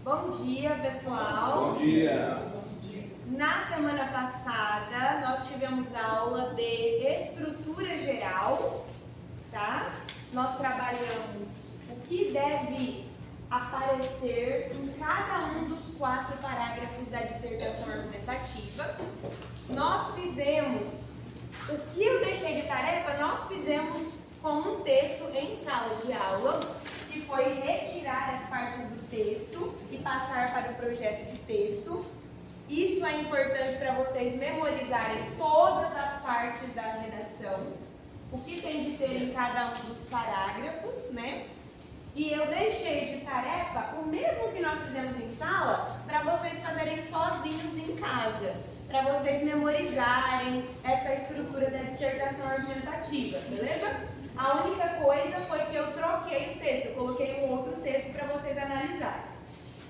Bom dia, pessoal. Bom dia. Na semana passada, nós tivemos aula de estrutura geral, tá? Nós trabalhamos o que deve aparecer em cada um dos 4 parágrafos da dissertação argumentativa. Nós fizemos, o que eu deixei de tarefa, nós fizemos com um texto em sala de aula, que foi retirar as partes do texto e passar para o projeto de texto. Isso é importante para vocês memorizarem todas as partes da redação, o que tem de ter em cada um dos parágrafos, né? E eu deixei de tarefa o mesmo que nós fizemos em sala, para vocês fazerem sozinhos em casa, para vocês memorizarem essa estrutura da dissertação argumentativa, beleza? A única coisa foi que eu troquei o texto, eu coloquei um outro texto para vocês analisarem.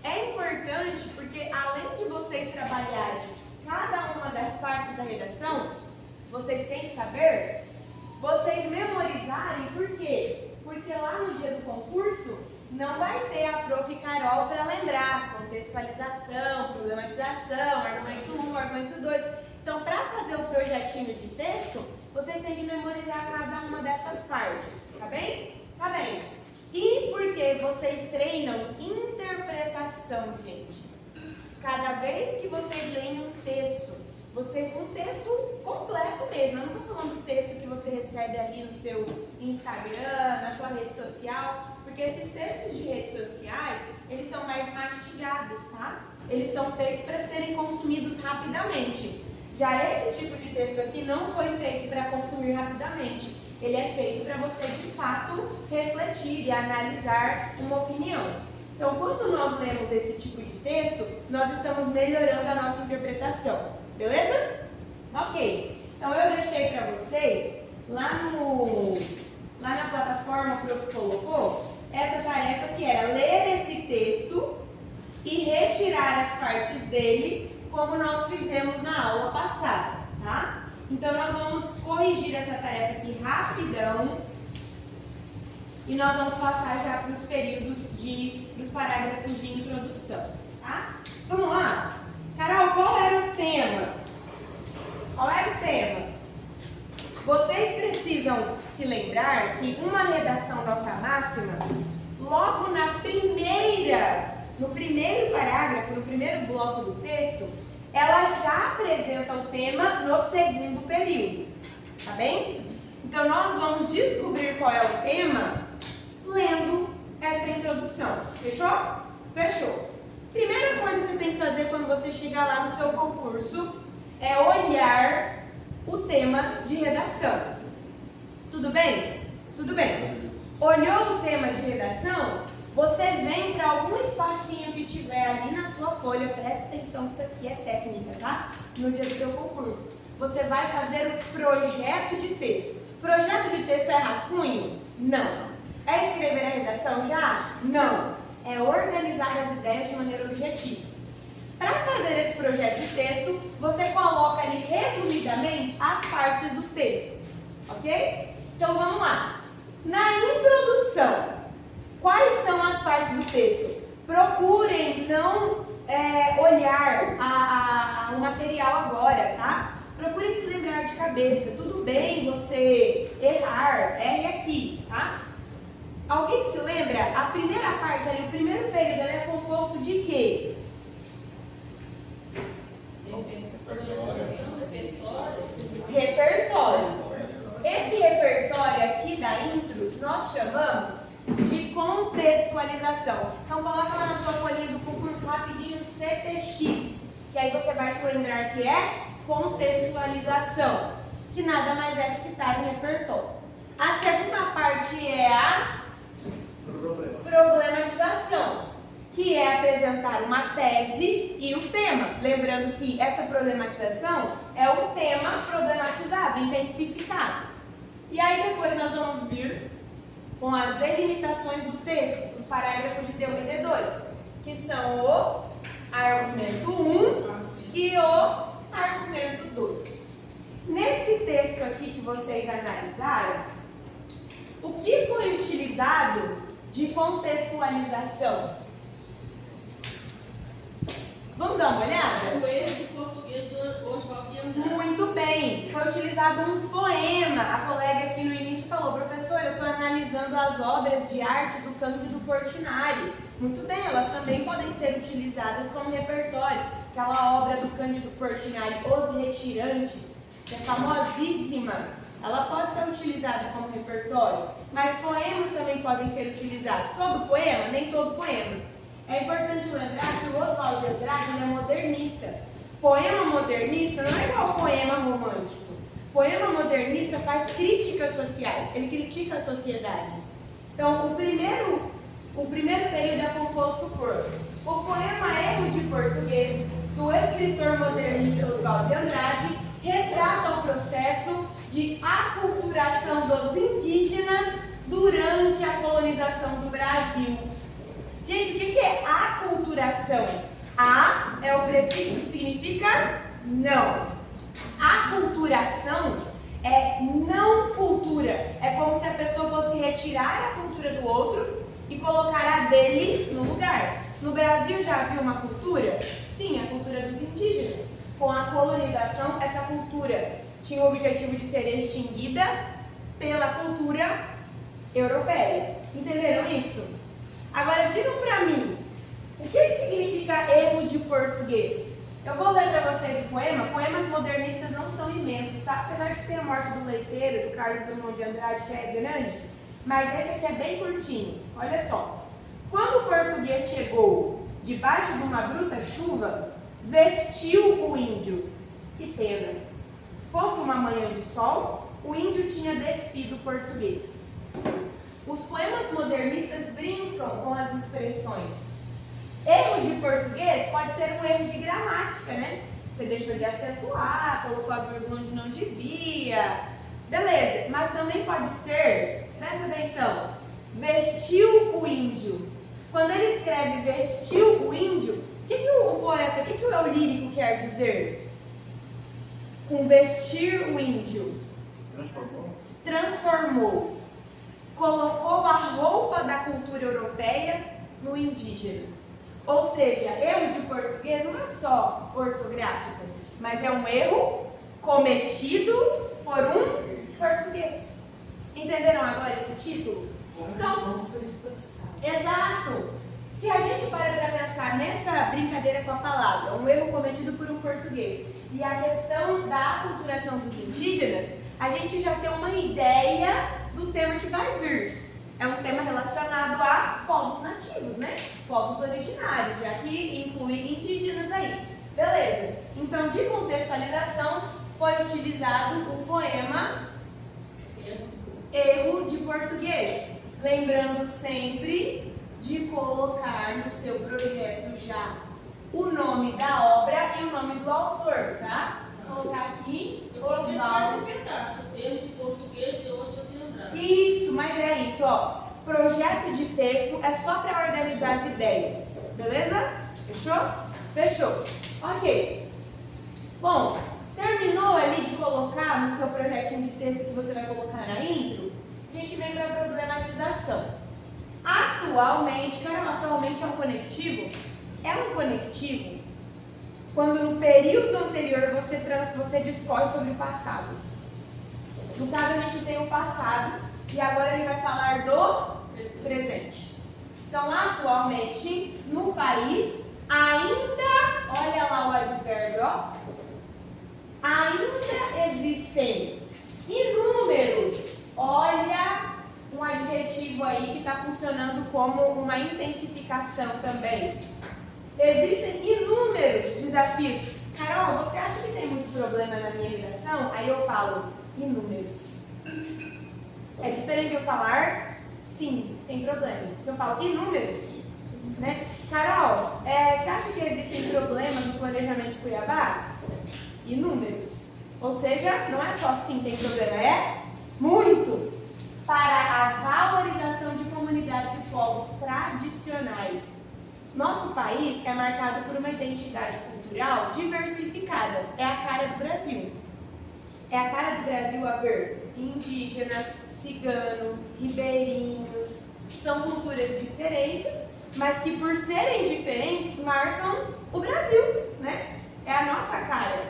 É importante porque, além de vocês trabalharem cada uma das partes da redação, vocês têm que saber, vocês memorizarem. Por quê? Porque lá no dia do concurso não vai ter a Prof. Carol para lembrar contextualização, problematização, argumento 1, argumento 2. Então, para fazer o projetinho de texto, vocês têm que memorizar cada uma dessas partes, tá bem? Tá bem. E porque vocês treinam interpretação, gente. Cada vez que vocês leem um texto completo mesmo, eu não estou falando do texto que você recebe ali no seu Instagram, na sua rede social, porque esses textos de redes sociais, eles são mais mastigados, tá? Eles são feitos para serem consumidos rapidamente. Já esse tipo de texto aqui não foi feito para consumir rapidamente. Ele é feito para você, de fato, refletir e analisar uma opinião. Então, quando nós lemos esse tipo de texto, nós estamos melhorando a nossa interpretação. Beleza? Ok. Então, eu deixei para vocês, lá na plataforma que o Prof. colocou, essa tarefa que era ler esse texto e retirar as partes dele, como nós fizemos na aula passada, tá? Então, nós vamos corrigir essa tarefa aqui rapidão e nós vamos passar já para os os parágrafos de introdução, tá? Vamos lá? Carol, qual era o tema? Qual era o tema? Vocês precisam se lembrar que uma redação nota máxima, logo no primeiro parágrafo, no primeiro bloco do texto, ela já apresenta o tema no segundo período, tá bem? Então, nós vamos descobrir qual é o tema lendo essa introdução. Fechou? Fechou. Primeira coisa que você tem que fazer quando você chegar lá no seu concurso é olhar o tema de redação. Tudo bem? Tudo bem. Olhou o tema de redação? Você vem para algum espacinho que tiver ali na sua folha, presta atenção que isso aqui é técnica, tá? No dia do seu concurso. Você vai fazer o projeto de texto. Projeto de texto é rascunho? Não. É escrever a redação já? Não. É organizar as ideias de maneira objetiva. Para fazer esse projeto de texto, você coloca ali resumidamente as partes do texto, ok? Então vamos lá. Na introdução, quais são as partes do texto? Procurem não olhar o material agora, tá? Procurem se lembrar de cabeça. Tudo bem você errar, erre aqui, tá? Alguém se lembra? A primeira parte ali, o primeiro período, ela é composto de quê? Repertório. Esse repertório aqui da intro, nós chamamos de contextualização. Então, coloca lá na sua folhinha do concurso rapidinho CTX, que aí você vai se lembrar que é contextualização, que nada mais é que citar o repertório. A segunda parte é a problematização, que é apresentar uma tese e o tema. Lembrando que essa problematização é o tema problematizado, intensificado. E aí depois nós vamos vir com as delimitações do texto, os parágrafos de D1 e D2, que são o argumento 1 e o argumento 2. Nesse texto aqui que vocês analisaram, o que foi utilizado de contextualização? Vamos dar uma olhada? O erro de português do Oswaldo de Andrade. Muito bem, foi utilizado um poema. A colega aqui no início falou, professor, eu estou analisando as obras de arte do Cândido Portinari. Muito bem, elas também podem ser utilizadas como repertório. Aquela obra do Cândido Portinari, Os Retirantes, que é famosíssima, ela pode ser utilizada como repertório, mas poemas também podem ser utilizados. Todo poema? Nem todo poema. É importante lembrar que o Oswaldo de Andrade ele é modernista. Poema modernista não é igual poema romântico. Poema modernista faz críticas sociais, ele critica a sociedade. Então, o primeiro período é composto por o poema Erro de Português, do escritor modernista Oswaldo de Andrade, retrata o processo de aculturação dos indígenas durante a colonização do Brasil. Gente, o que é aculturação? A é o prefixo que significa não. Aculturação é não cultura. É como se a pessoa fosse retirar a cultura do outro e colocar a dele no lugar. No Brasil já havia uma cultura? Sim, a cultura dos indígenas. Com a colonização, essa cultura tinha o objetivo de ser extinguida pela cultura europeia. Entenderam isso? Agora digam para mim, o que significa erro de português? Eu vou ler para vocês o poema. Poemas modernistas não são imensos, tá? Apesar de ter a morte do leiteiro, do Carlos Drummond de Andrade, que é grande, mas esse aqui é bem curtinho. Olha só. Quando o português chegou debaixo de uma bruta chuva, vestiu o índio. Que pena. Fosse uma manhã de sol, o índio tinha despido o português. Os poemas modernistas brincam com as expressões. Erro de português pode ser um erro de gramática, né? Você deixou de acentuar, colocou a vírgula onde não devia. Beleza, mas também pode ser, presta atenção, vestiu o índio. Quando ele escreve vestiu o índio, o que o poeta, o que o lírico quer dizer? Com vestir o índio. Transformou. Colocou a roupa da cultura europeia no indígena. Ou seja, erro de português não é só ortográfico, mas é um erro cometido por um português. Entenderam agora esse título? Então, exato. Se a gente para pensar nessa brincadeira com a palavra, um erro cometido por um português, e a questão da aculturação dos indígenas, a gente já tem uma ideia do tema que vai vir. É um tema relacionado a povos nativos, né? Povos originários, já que inclui indígenas aí. Beleza. Então, de contextualização, foi utilizado o poema Erro de Português. Lembrando sempre de colocar no seu projeto já o nome da obra e o nome do autor, tá? Vou colocar aqui Oswaldo. Erro de português de Oswaldo de Andrade. Isso, mas é isso, ó. Projeto de texto é só para organizar as ideias, beleza? Fechou? Fechou. Ok. Bom, terminou ali de colocar no seu projetinho de texto que você vai colocar na intro? A gente vem para a problematização. Atualmente é um conectivo? É um conectivo quando no período anterior você discorre sobre o passado. No caso, a gente tem o passado e agora ele vai falar do presente. Então, atualmente, no país, ainda, olha lá o advérbio, ó, ainda existem inúmeros, olha um adjetivo aí que está funcionando como uma intensificação também. Existem inúmeros desafios. Carol, você acha que tem muito problema na minha redação? Aí eu falo, inúmeros. É diferente de eu falar, sim, tem problema. Se eu falo inúmeros, né? Carol, você acha que existem problemas no planejamento de Cuiabá? Inúmeros. Ou seja, não é só sim tem problema, é muito. Para a valorização de comunidades de povos tradicionais. Nosso país é marcado por uma identidade cultural diversificada. É a cara do Brasil. É a cara do Brasil haver indígena, cigano, ribeirinhos. São culturas diferentes, mas que por serem diferentes marcam o Brasil, né? É a nossa cara.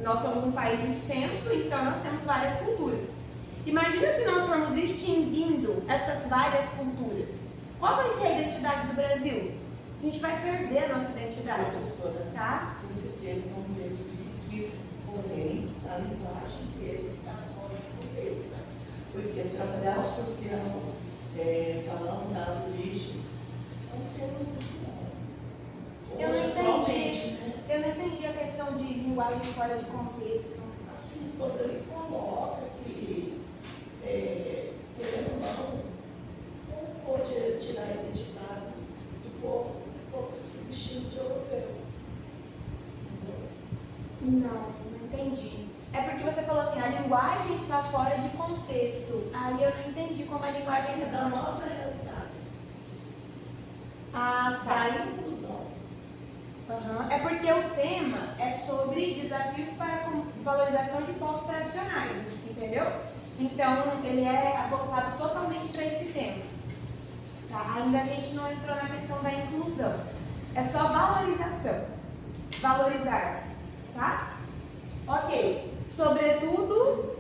Nós somos um país extenso, então nós temos várias culturas. Imagina se nós formos extinguindo essas várias culturas. Qual vai ser a identidade do Brasil? A gente vai perder a nossa identidade. Professora, Tá? esse texto é um texto difícil, porém, a linguagem dele está fora do contexto, né? Porque trabalhar o social, falando das origens, é um tema muito bom. Eu não Hoje, atualmente, entendi. né? Eu não entendi a questão de linguagem fora de contexto. Assim, quando ele coloca que, querendo ou não pode tirar a identidade do povo se vestindo de europeu. Entendeu? Não entendi. É porque você falou assim, a linguagem está fora de contexto. Aí eu não entendi como a linguagem Assim, está. da nossa realidade, Ah, tá. da inclusão. Aham. É porque o tema é sobre desafios para a valorização de povos tradicionais, entendeu? Então, ele é voltado totalmente para esse tema. Tá? Ainda a gente não entrou na questão da inclusão. É só valorização. Valorizar. Tá? Ok. Sobretudo,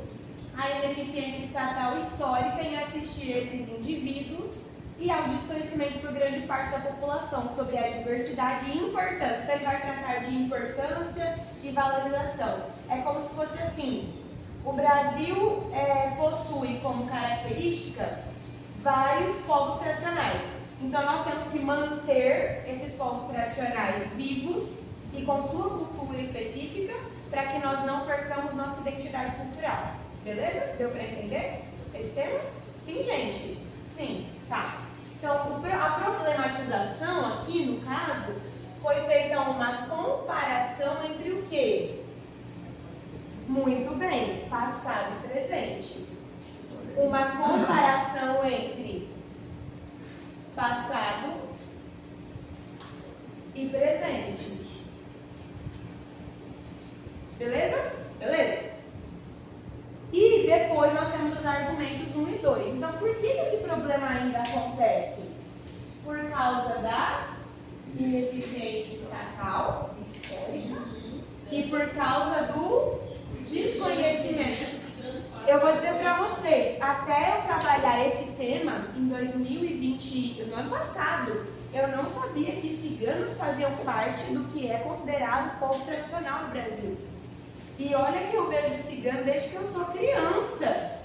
a ineficiência estatal histórica em assistir esses indivíduos e ao desconhecimento por grande parte da população sobre a diversidade e importância. Então, ele vai tratar de importância e valorização. É como se fosse assim, o Brasil possui como característica vários povos tradicionais. Então, nós temos que manter esses povos tradicionais vivos e com sua cultura específica para que nós não percamos nossa identidade cultural. Beleza? Deu para entender esse tema? Sim, gente? Sim. Tá. Então, a problematização aqui, no caso, foi feita uma comparação entre o quê? Muito bem, passado e presente. Uma comparação entre passado e presente. Beleza? Beleza? E depois nós temos os argumentos 1 e 2. Então, por que esse problema ainda acontece? Por causa da ineficiência estatal, histórica, e por causa do desconhecimento. Eu vou dizer para vocês, até eu trabalhar esse tema em 2020, no ano passado, eu não sabia que ciganos faziam parte do que é considerado povo tradicional no Brasil. E olha que eu vejo cigano desde que eu sou criança.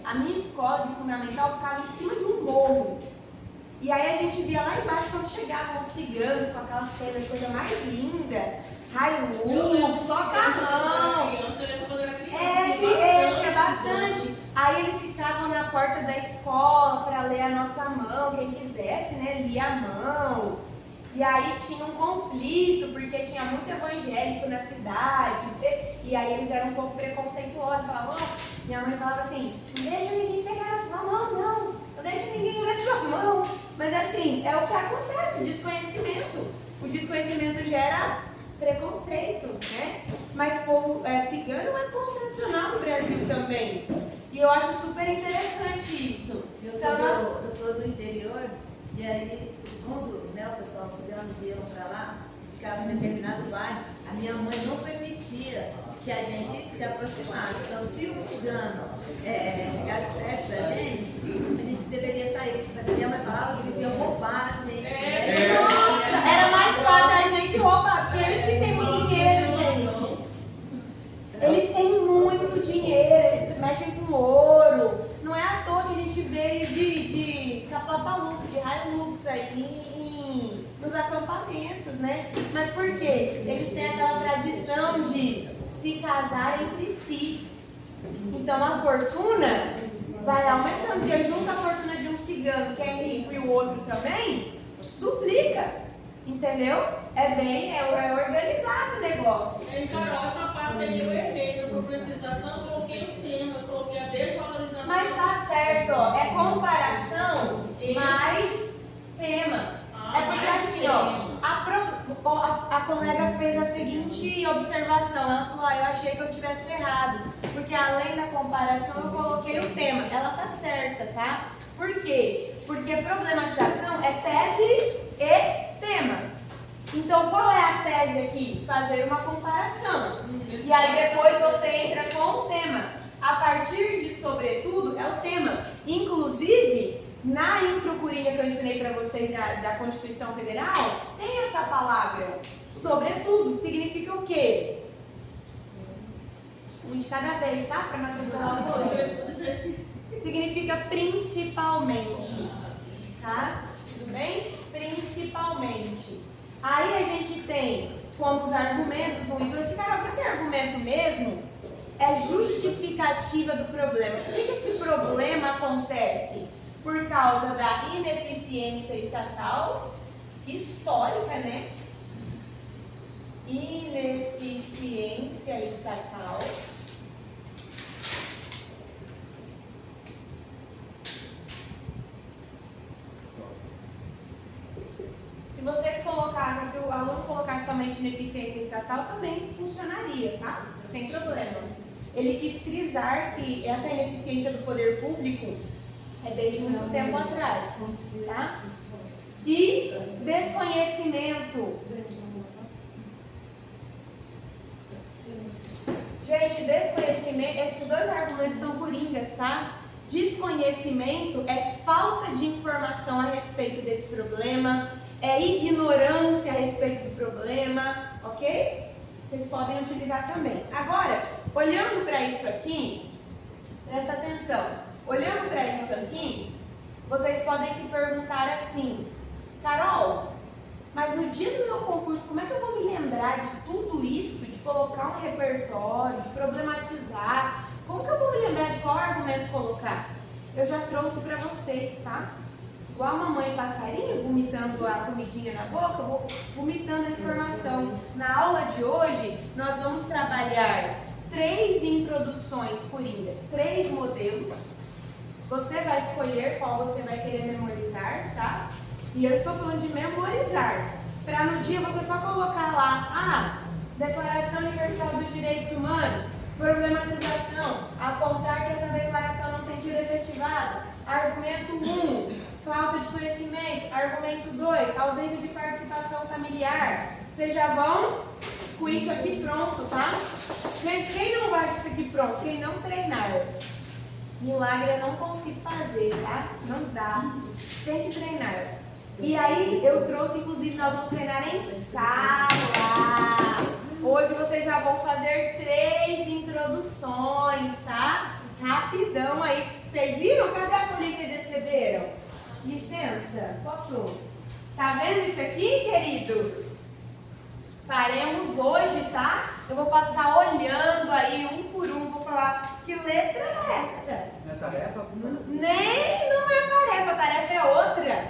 A minha escola de fundamental ficava em cima de um morro. E aí a gente via lá embaixo quando chegavam os ciganos com aquelas penas, coisa mais linda, Hilux, só carrão. Tinha bastante. Aí eles ficavam na porta da escola para ler a nossa mão, quem quisesse, né, lia a mão. E aí tinha um conflito, porque tinha muito evangélico na cidade, e aí eles eram um pouco preconceituosos, falavam, minha mãe falava assim, não deixa ninguém pegar a sua mão, não deixa ninguém ler a sua mão. Mas assim, é o que acontece, desconhecimento. O desconhecimento gera preconceito, né? Mas povo cigano é povo tradicional no Brasil também. E eu acho super interessante isso. Eu sou do interior, e aí, quando o pessoal os ciganos iam para lá, ficava em determinado bairro, a minha mãe não permitia que a gente se aproximasse. Então, se o cigano ficasse perto da gente deveria sair. Mas a minha mãe falava que eles iam roubar a gente. Nossa, era mais fácil a gente roubar, porque eles que têm muito dinheiro, gente. Eles têm muito dinheiro, eles mexem com ouro. Não é à toa que a gente vê de Capapalux, de Hilux aí nos acampamentos, né? Mas por quê? Eles têm aquela tradição de se casar entre si. Então a fortuna vai aumentando, porque junto a fortuna de um cigano que é rico e o outro também, duplica. Entendeu? É organizado o negócio. Então, essa parte aí eu errei. Na problematização, eu coloquei o tema, eu coloquei a desvalorização. Mas tá certo, ó. É comparação mais tema. É porque assim, ó, a colega fez a seguinte observação. Ela falou, eu achei que eu tivesse errado. Porque além da comparação, eu coloquei o tema. Ela tá certa, tá? Por quê? Porque problematização é tese e tema. tese aqui? Fazer uma comparação. E aí depois você entra com o tema. A partir de sobretudo é o tema. Inclusive, na introcurinha que eu ensinei para vocês da Constituição Federal, tem essa palavra. Sobretudo, significa o quê? Um de cada vez, tá? Para não atropelar o outro. Significa principalmente. Tá? Tudo bem? Principalmente. Aí a gente tem como os argumentos 1 e 2. Carol, o que é argumento mesmo? É justificativa do problema. Por que esse problema acontece? Por causa da ineficiência estatal, histórica, né? Ineficiência estatal. Se vocês colocassem, se o aluno colocasse somente ineficiência estatal, também funcionaria, tá? Sem problema. Ele quis frisar que essa ineficiência do poder público é desde muito tempo atrás, tá? E desconhecimento. Gente, desconhecimento, esses dois argumentos são coringas, tá? Desconhecimento é falta de informação a respeito desse problema, é ignorância a respeito do problema, ok? Vocês podem utilizar também. Agora, olhando para isso aqui, presta atenção. Olhando para isso aqui, vocês podem se perguntar assim: Carol, mas no dia do meu concurso, como é que eu vou me lembrar de tudo isso, de colocar um repertório, de problematizar? Como que eu vou me lembrar de qual argumento colocar? Eu já trouxe para vocês, tá? Igual a mamãe passarinho, vomitando a comidinha na boca, eu vou vomitando a informação. Na aula de hoje, nós vamos trabalhar 3 introduções coringas, 3 modelos. Você vai escolher qual você vai querer memorizar, tá? E eu estou falando de memorizar. Para no dia você só colocar lá, Declaração Universal dos Direitos Humanos, problematização, apontar que essa declaração não tem sido efetivada. Argumento 1, falta de conhecimento. Argumento 2, ausência de participação familiar. Vocês já vão com isso aqui pronto, tá? Gente, quem não vai com isso aqui pronto? Quem não treinar. Milagre eu não consigo fazer, tá? Não dá. Tem que treinar. E aí, eu trouxe, inclusive, nós vamos treinar em sala. Hoje vocês já vão fazer 3 introduções, tá? Rapidão aí. Vocês viram? Cadê a folha que vocês receberam? Licença, posso? Tá vendo isso aqui, queridos? Faremos hoje, tá? Eu vou passar olhando aí, um por um, vou falar, que letra é essa? Não é tarefa? Nem, não é tarefa, tarefa é outra.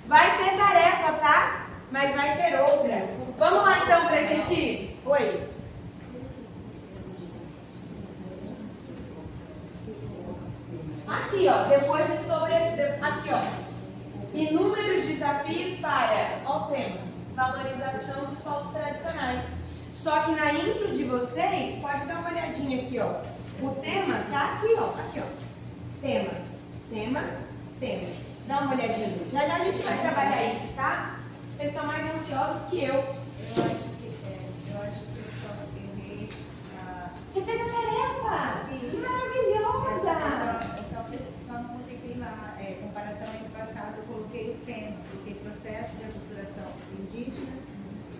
Vai ter tarefa, tá? Mas vai ser outra. Vamos lá então pra gente ir. Oi. Aqui, ó, depois de aqui, ó. Inúmeros desafios para, ó o tema, valorização dos povos tradicionais. Só que na intro de vocês, pode dar uma olhadinha aqui, ó. O tema tá aqui, ó. Aqui, ó. Tema. Dá uma olhadinha. Já a gente vai trabalhar isso, tá? Vocês estão mais ansiosos que eu. Eu acho que eu só errei. Você fez a tarefa! Que maravilhosa! Eu só não consegui lá, comparação entre passado, eu coloquei o tema, coloquei processo de aculturação dos indígenas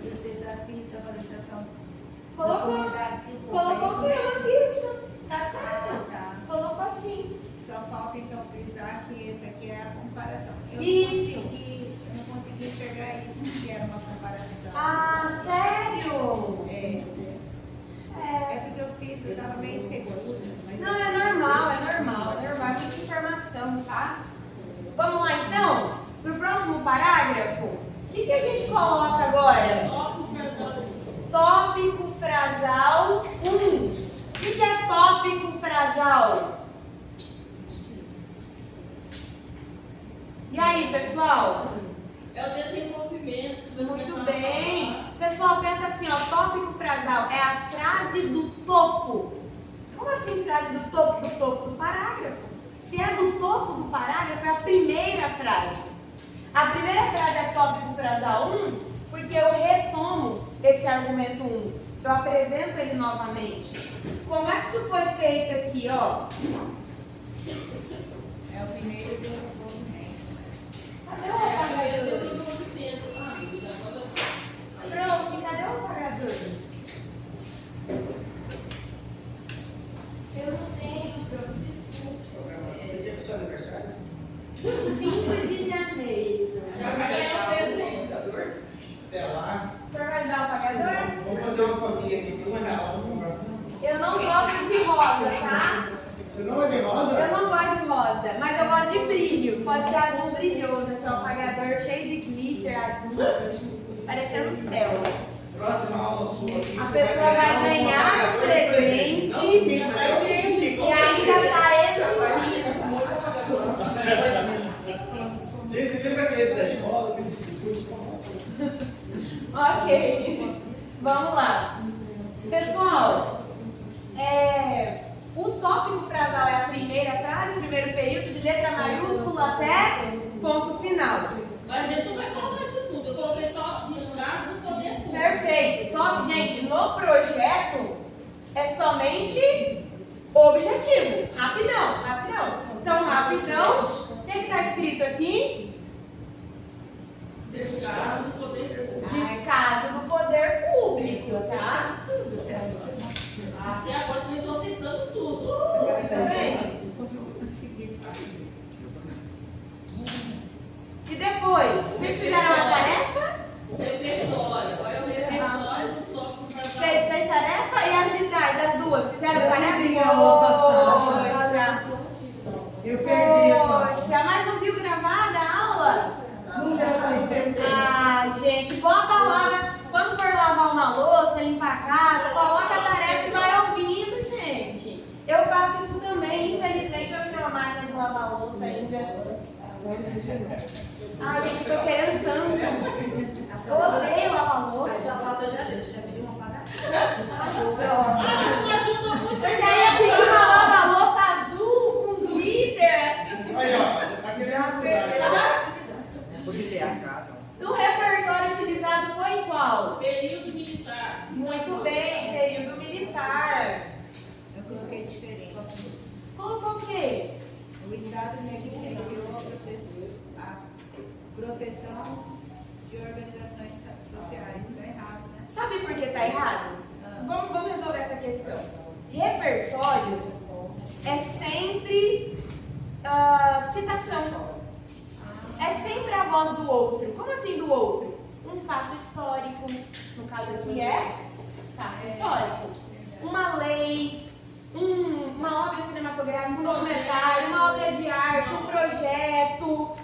e os desafios da valorização das comunidades e o povo. Colocou o tema, isso. Tá certo? Tá. Colocou assim. Só falta então frisar que esse aqui é a comparação. Eu Isso. não consegui enxergar isso, que era uma comparação. Ah, sério? É porque eu fiz, eu estava meio segura. Mas Não, é normal, é muita informação, tá? Vamos lá então? Pro próximo parágrafo, o que a gente coloca agora? Tópico frasal 1. O que é tópico frasal? E aí, pessoal? É o desenvolvimento. Você vai Muito começar a bem. falar. Pessoal, pensa assim, ó, tópico frasal é a frase do topo. Como assim frase do topo? Do topo do parágrafo. Se é do topo do parágrafo, é a primeira frase. A primeira frase é tópico frasal 1, porque porque eu retomo esse argumento 1. Eu apresento ele novamente. Como é que isso foi feito aqui, ó? É o primeiro desenvolvimento. Cadê o apagador? Desenvolvimento. Pronto, cadê o apagador? Eu não tenho, pronto, desculpa. Seu aniversário? 5 de janeiro. Já vai ganhar um presente. Até lá. O senhor vai me dar o apagador? Vamos fazer uma continha aqui por R$1 pra comprar. Eu não gosto de rosa, tá? Você não é de rosa? Eu não gosto de rosa, mas eu gosto de brilho. Pode ser azul brilhoso, esse é um apagador cheio de glitter, azul, parecendo o céu. Próxima aula sua aqui. A você pessoa vai ganhar um presente e ainda tá exigindo. Gente, lembra aqueles da escola, aqueles institutos? Ok, vamos lá. Pessoal, o tópico frasal é a primeira frase, o primeiro período, de letra maiúscula até ponto final. Mas a gente não vai colocar isso tudo. Eu coloquei só descaso do poder público. Perfeito. Top, gente, no projeto é somente objetivo. Rapidão, rapidão. Então, rapidão. O que está escrito aqui? Descaso do poder público. Descaso do poder público, tá? Até agora eu estou citando tudo. Tá bem? E depois, vocês fizeram a tarefa? Repertório. Agora é o repertório do tópico frasal. Fez tarefa e as de trás, as duas, fizeram tarefa? Poxa! Eu perdi a Poxa, mas não viu gravada a aula? Ah, gente, bota lá, né? Quando for lavar uma louça, limpar a casa, coloca a tarefa e vai ouvindo, gente. Eu faço isso também, infelizmente eu tenho uma máquina de lavar louça ainda. Ah, gente, tô querendo tanto. Eu odeio lavar A louça. sua falta já deu, você já pediu uma pagar? Ah, não ajuda muito. Eu já ia pedir uma lava-louça azul com glitter, assim. Aí, ó, já tá querendo mudar. Porque tem a casa. O repertório utilizado foi qual? Período militar. Muito bem, período militar. Eu coloquei diferente. Colocou o quê? O Estado negligenciou a proteção de organizações sociais. Está errado, né? Sabe por que tá errado? Vamos resolver essa questão. Repertório é sempre citação. É sempre a voz do outro. Como assim do outro? Um fato histórico. No caso aqui é fato histórico. Uma lei, uma obra cinematográfica, um documentário, uma obra de arte, um projeto,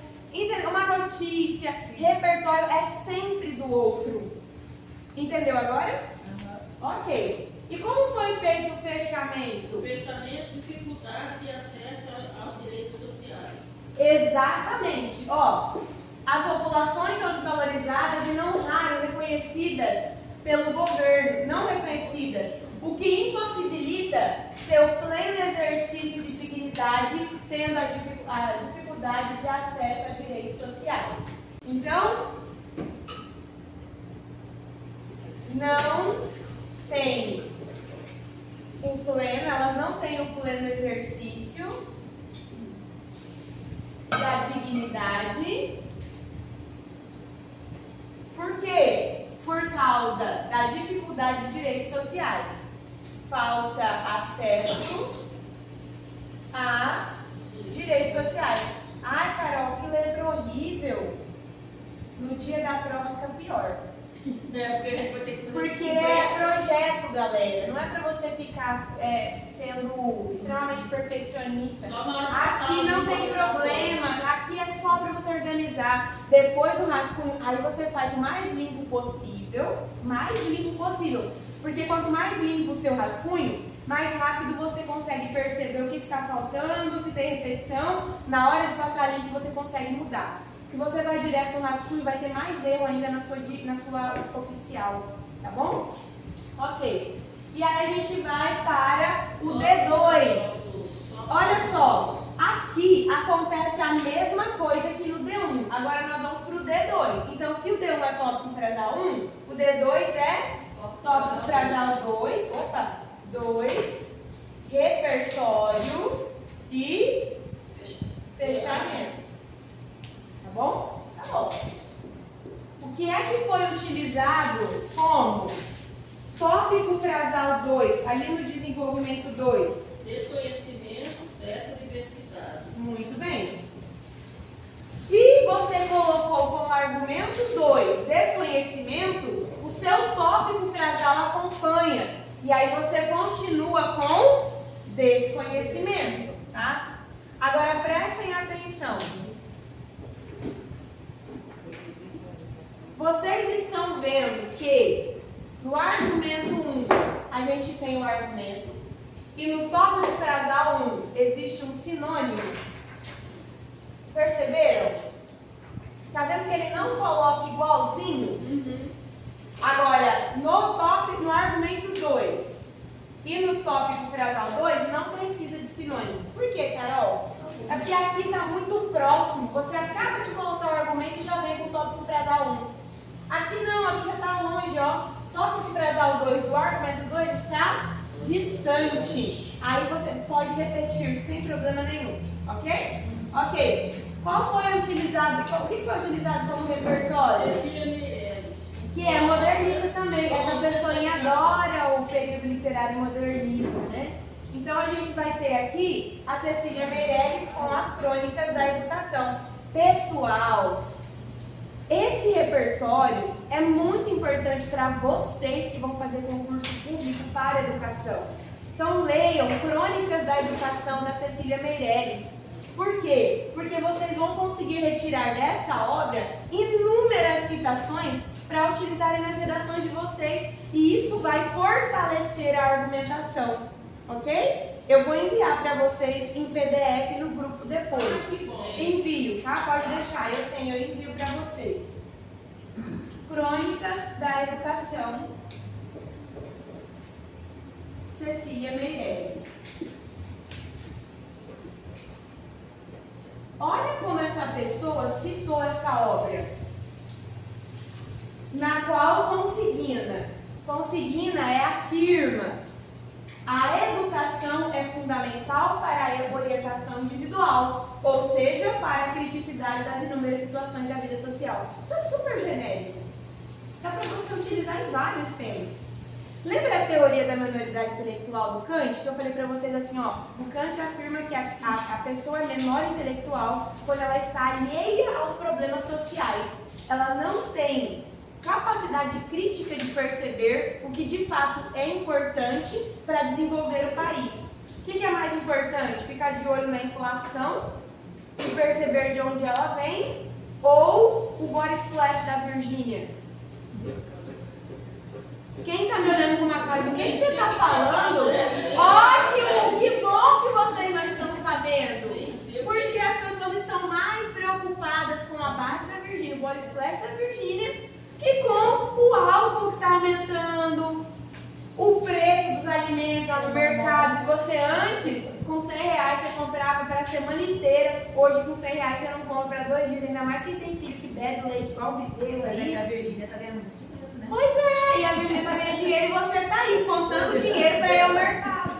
uma notícia. Repertório é sempre do outro. Entendeu agora? Ok. E como foi feito o fechamento? Fechamento, dificuldade de acesso aos direitos sociais. Exatamente. Ó, as populações são desvalorizadas e não raro reconhecidas pelo governo, não reconhecidas, o que impossibilita seu pleno exercício de dignidade, tendo a dificuldade de acesso a direitos sociais. Então, não tem o pleno, elas não têm o pleno exercício da dignidade. Por quê? Por causa da dificuldade de direitos sociais. Falta acesso a direitos sociais. Ai, Carol, que letra horrível. No dia da prova fica pior. Porque a gente vai ter que fazer Porque é projeto, galera. Não é pra você ficar sendo extremamente perfeccionista. Só na hora de Aqui passar, não não tem pode problema. Aqui é só pra você organizar. Depois do rascunho, aí você faz o mais limpo possível. Mais limpo possível. Porque quanto mais limpo o seu rascunho, mais rápido você consegue perceber o que está faltando, se tem repetição. Na hora de passar limpo, você consegue mudar. Se você vai direto no rascunho, vai ter mais erro ainda na sua oficial, tá bom? Ok. E aí a gente vai para o D2. Olha só, aqui acontece a mesma coisa que no D1. Agora nós vamos para o D2. Então, se o D1 é tópico frasal 1, o D2 é tópico frasal 2. Opa! 2, repertório e fechamento. Tá bom? Tá bom. O que é que foi utilizado como tópico frasal 2, ali no desenvolvimento 2? Desconhecimento dessa diversidade. Muito bem. Se você colocou como argumento 2 desconhecimento, o seu tópico frasal acompanha. E aí você continua com desconhecimento, tá? Agora prestem atenção. Vocês estão vendo que no argumento 1 a gente tem o argumento e no tópico frasal 1 existe um sinônimo. Perceberam? Tá vendo que ele não coloca igualzinho? Agora, no argumento 2 e no tópico frasal 2 não precisa de sinônimo. Por quê, Carol? É porque aqui está muito próximo. Você acaba de colocar o argumento e já vem com o tópico frasal 1. Aqui não, aqui já está longe, ó. Tópico frasal 2 do argumento 2 está distante. Aí você pode repetir sem problema nenhum, ok? Ok. Qual foi utilizado? O que foi utilizado como repertório? Cecília Meirelles. Que é modernista também. Essa pessoinha adora o período literário modernista, né? Então a gente vai ter aqui a Cecília Meirelles com as crônicas da educação. Pessoal, esse repertório é muito importante para vocês que vão fazer concurso público para a educação. Então leiam Crônicas da Educação da Cecília Meirelles. Por quê? Porque vocês vão conseguir retirar dessa obra inúmeras citações para utilizarem nas redações de vocês e isso vai fortalecer a argumentação, ok? Eu vou enviar para vocês em PDF no grupo depois. Envio, tá? Pode deixar, eu envio para vocês. Crônicas da Educação, Cecília Meirelles. Olha como essa pessoa citou essa obra, na qual consigna afirma: a educação é fundamental para a orientação individual, ou seja, para a criticidade das inúmeras situações da vida social. Isso é super genérico. Dá para você utilizar em vários temas. Lembra a teoria da minoridade intelectual do Kant? Que eu falei para vocês assim, ó. O Kant afirma que a pessoa é menor intelectual quando ela está alheia aos problemas sociais. Ela não tem capacidade crítica de perceber o que de fato é importante para desenvolver o país. O que é mais importante? Ficar de olho na inflação e perceber de onde ela vem? Ou o body splash da Virgínia? Quem está me olhando com uma cara do que você está falando? Ótimo! Que bom que vocês não estão sabendo. Porque as pessoas estão mais preocupadas com a base da Virgínia, o body splash da Virgínia, que com o álcool que está aumentando, o preço dos alimentos lá no mercado, que você antes, com R$100 você comprava para a semana inteira, hoje com R$100 você não compra para 2 dias, ainda mais quem tem filho que bebe leite igual o bezerro aí. A Virgínia está ganhando muito dinheiro, né? Pois é, e a Virgínia está ganhando dinheiro e você está aí contando dinheiro para ir ao mercado.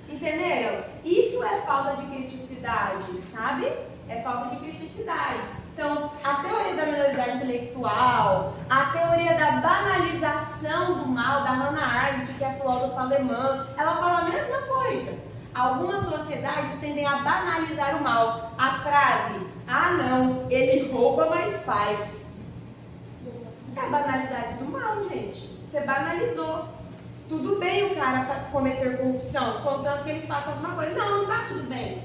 Entenderam? Isso é falta de criticidade, sabe? É falta de criticidade. Então, a teoria da minoridade intelectual, a teoria da banalização do mal, da Hannah Arendt, que é filósofa alemã, ela fala a mesma coisa. Algumas sociedades tendem a banalizar o mal. A frase, ah não, ele rouba, mas faz. É a banalidade do mal, gente. Você banalizou. Tudo bem o cara cometer corrupção, contanto que ele faça alguma coisa. Não, não tá tudo bem.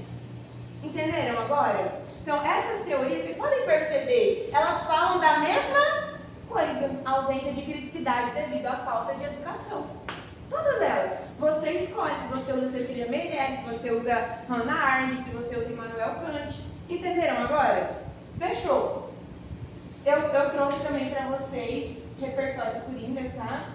Entenderam agora? Então, essas teorias, vocês podem perceber, elas falam da mesma coisa, ausência de criticidade devido à falta de educação. Todas elas. Você escolhe se você usa Cecília Meirelles, se você usa Hannah Arendt, se você usa Immanuel Kant. Entenderam agora? Fechou. Eu trouxe também para vocês repertórios coringas, tá?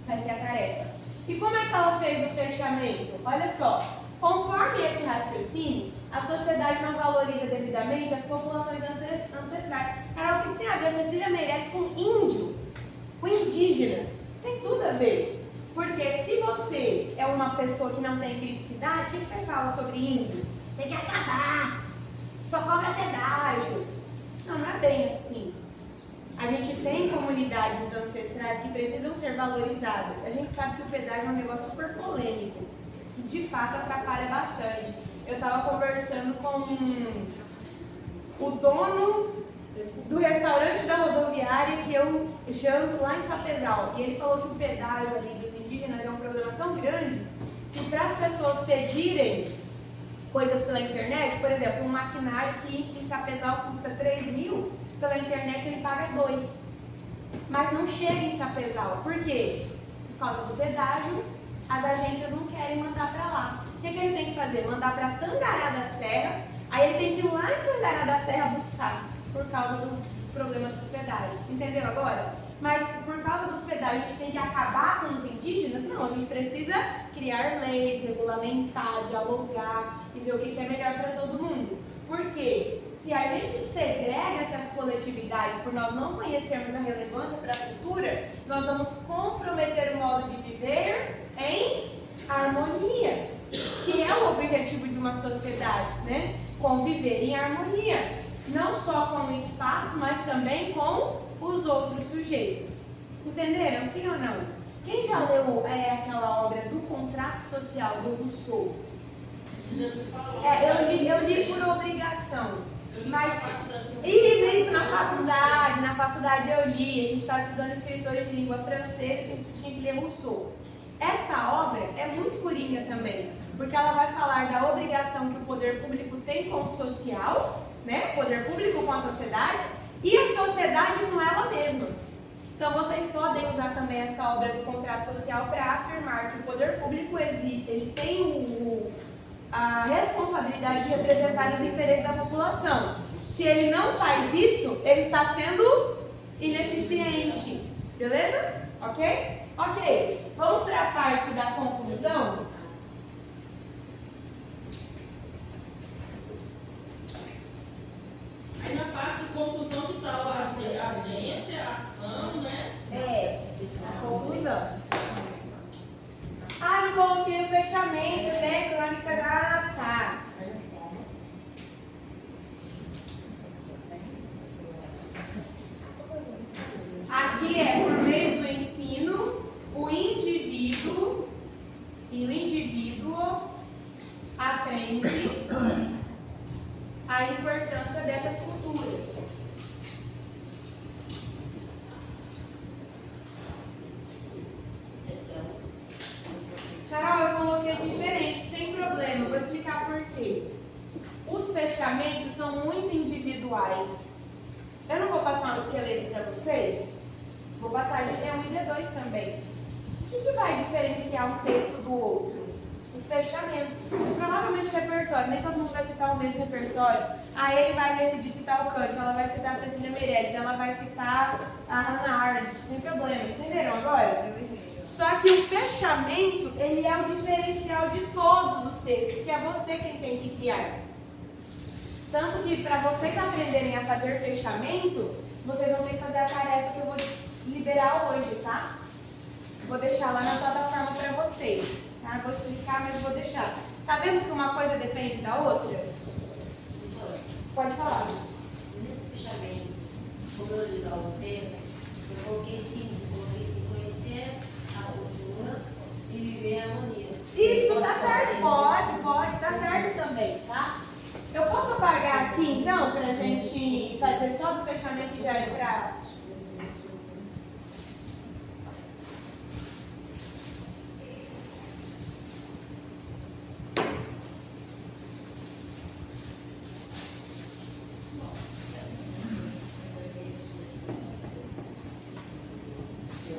Vai ser a tarefa. E como é que ela fez o fechamento? Olha só. Conforme esse raciocínio, A sociedade não valoriza devidamente as populações ancestrais. Carol, o que tem a ver a Cecília Meirelles com índio? Com indígena? Tem tudo a ver. Porque se você é uma pessoa que não tem criticidade, o que você fala sobre índio? Tem que acabar. Só cobra pedágio. Não, não é bem assim. A gente tem comunidades ancestrais que precisam ser valorizadas. A gente sabe que o pedágio é um negócio super polêmico, que de fato atrapalha bastante. Eu estava conversando com o dono do restaurante da rodoviária que eu janto lá em Sapezal. E ele falou que o pedágio ali dos indígenas é um problema tão grande que para as pessoas pedirem coisas pela internet, por exemplo, um maquinário que em Sapezal custa 3 mil, pela internet ele paga 2. Mas não chega em Sapezal. Por quê? Por causa do pedágio, as agências não querem mandar para lá. O que ele tem que fazer? Mandar para Tangará da Serra, aí ele tem que ir lá em Tangará da Serra buscar, por causa do problema dos pedágios. Entendeu agora? Mas por causa dos pedágios a gente tem que acabar com os indígenas? Não, a gente precisa criar leis, regulamentar, dialogar e ver o que é melhor para todo mundo. Por quê? Se a gente segrega essas coletividades por nós não conhecermos a relevância para a cultura, nós vamos comprometer o modo de viver em harmonia, que é o objetivo de uma sociedade, né? Conviver em harmonia, não só com o espaço, mas também com os outros sujeitos. Entenderam? Sim ou não? Quem já leu aquela obra do Contrato Social do Rousseau? Eu li por obrigação. Mas isso na faculdade eu li, a gente estava estudando escritores de língua francesa, a gente tinha que ler Rousseau. Essa obra é muito coringa também, porque ela vai falar da obrigação que o poder público tem com o social, né? O poder público com a sociedade, e a sociedade com ela mesma. Então vocês podem usar também essa obra do contrato social para afirmar que o poder público existe, ele tem a responsabilidade de representar os interesses da população. Se ele não faz isso, ele está sendo ineficiente. Beleza? Ok? Ok. Vamos para a parte da conclusão? Aí na parte de conclusão que está a agência, a ação, né? A conclusão. Não coloquei o fechamento, né? Crônica da... Tá. Aqui é por meio do ensino, o indivíduo aprende a importância dessas culturas. Carol, eu coloquei diferente, sem problema, vou explicar por quê. Os fechamentos são muito individuais. Eu não vou passar um esqueleto para vocês, vou passar de D1 e D2 também. O que vai diferenciar um texto do outro? O fechamento. Provavelmente o repertório, nem todo mundo vai citar o mesmo repertório. Aí ele vai decidir citar o Kant, ela vai citar a Cecília Meirelles, ela vai citar a Hannah Arendt, sem problema. Entenderam agora? Só que o fechamento, ele é o diferencial de todos os textos, que é você quem tem que criar. Tanto que para vocês aprenderem a fazer fechamento, vocês vão ter que fazer a tarefa que eu vou liberar hoje, tá? Vou deixar lá na plataforma para vocês, tá? Vou explicar, mas vou deixar. Tá vendo que uma coisa depende da outra? Pode falar. Nesse fechamento, como eu li lá o texto, eu coloquei se conhecer a cultura e viver a harmonia. Isso, tá certo, pode, tá certo também, tá? Eu posso apagar aqui então, pra gente fazer só do fechamento e já entrar?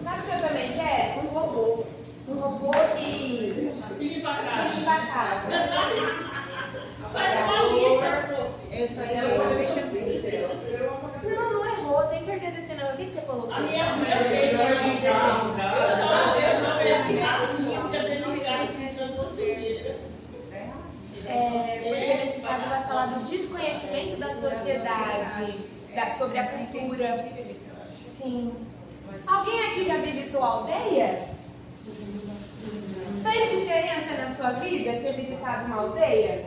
Sabe o que eu também quero? Um robô. Um robô que Limpa a casa. limpa a casa. Faz uma lista, prof. Eu só ia pôr fechamento. Não errou. Tem certeza que você não. O que você colocou? A minha fez. Eu chamo a minha porque eu tenho que ficar assim, tanto você sujeira. Porque nesse caso conhecimento da sociedade, sobre a cultura. Sim. Alguém aqui já visitou a aldeia? Fez diferença na sua vida ter visitado uma aldeia?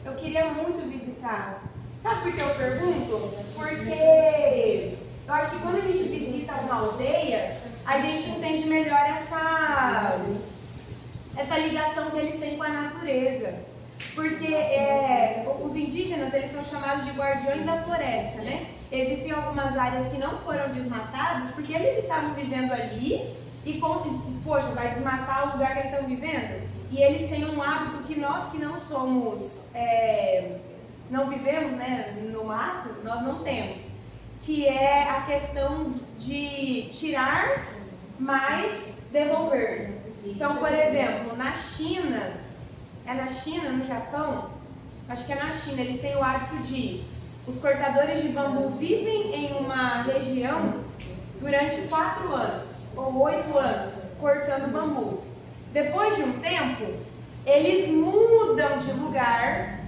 Eu queria muito visitar. Sabe por que eu pergunto? Porque eu acho que quando a gente visita uma aldeia, a gente entende melhor essa ligação que eles têm com a natureza. Porque os indígenas, eles são chamados de guardiões da floresta, né? Existem algumas áreas que não foram desmatadas porque eles estavam vivendo ali e, poxa, vai desmatar o lugar que eles estão vivendo? E eles têm um hábito que nós que não somos, não vivemos, né, no mato, nós não temos, que é a questão de tirar, mas devolver. Então, por exemplo, na China, no Japão? Acho que é na China, eles têm o hábito de, os cortadores de bambu vivem em uma região durante 4 anos, ou 8 anos, cortando bambu. Depois de um tempo, eles mudam de lugar.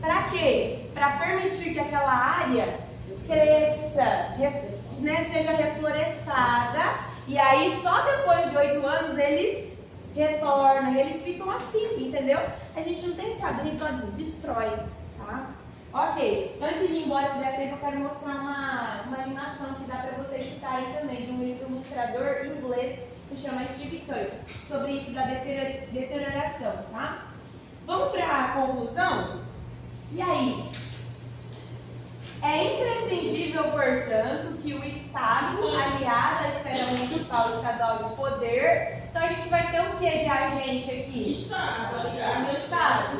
Para quê? Para permitir que aquela área cresça, né, seja reflorestada, e aí só depois de 8 anos eles retornam, e eles ficam assim, entendeu? A gente não tem sábado, a gente só destrói, tá? Ok, antes de ir embora, se der tempo, eu quero mostrar uma animação que dá para vocês citarem também, de um ilustrador inglês que se chama Steve Cutts, sobre isso da deterioração, tá? Vamos para a conclusão? E aí? É imprescindível, portanto, que o Estado, aliado à esfera municipal e estadual de poder, então a gente vai ter o que de agente aqui? Estado, No Estado.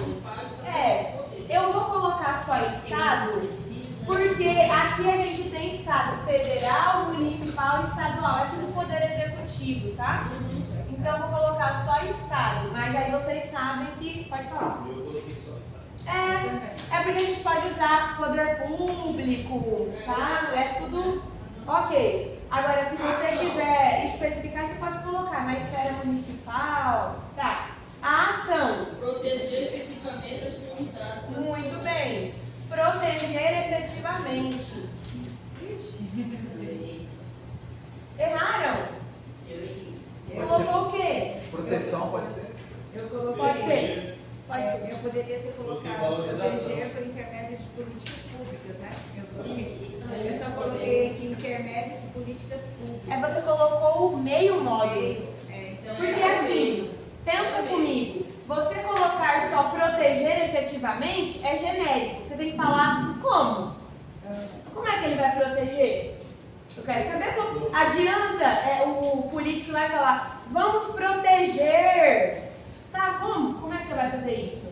Eu vou colocar só Estado, porque aqui a gente tem Estado federal, municipal e estadual, é tudo poder executivo, tá? Então eu vou colocar só Estado, mas aí vocês sabem que... Pode falar. Eu coloquei só Estado. É porque a gente pode usar poder público, tá? É tudo ok. Agora, se você quiser especificar, você pode colocar na esfera municipal, tá? A ação. Proteger efetivamente as comunidades. Muito bem. Proteger efetivamente. Erraram? Colocou o quê? Proteção pode ser? Pode ser. Pode ser. Eu poderia ter colocado proteger por intermédio de políticas públicas, né? Eu só coloquei aqui intermédio de políticas públicas. Você colocou o meio módulo. Então, Porque assim, pensa comigo, você colocar só proteger efetivamente é genérico. Você tem que falar como. Como é que ele vai proteger? Eu quero saber como. Adianta o político vai falar, vamos proteger. Tá, como? Como é que você vai fazer isso?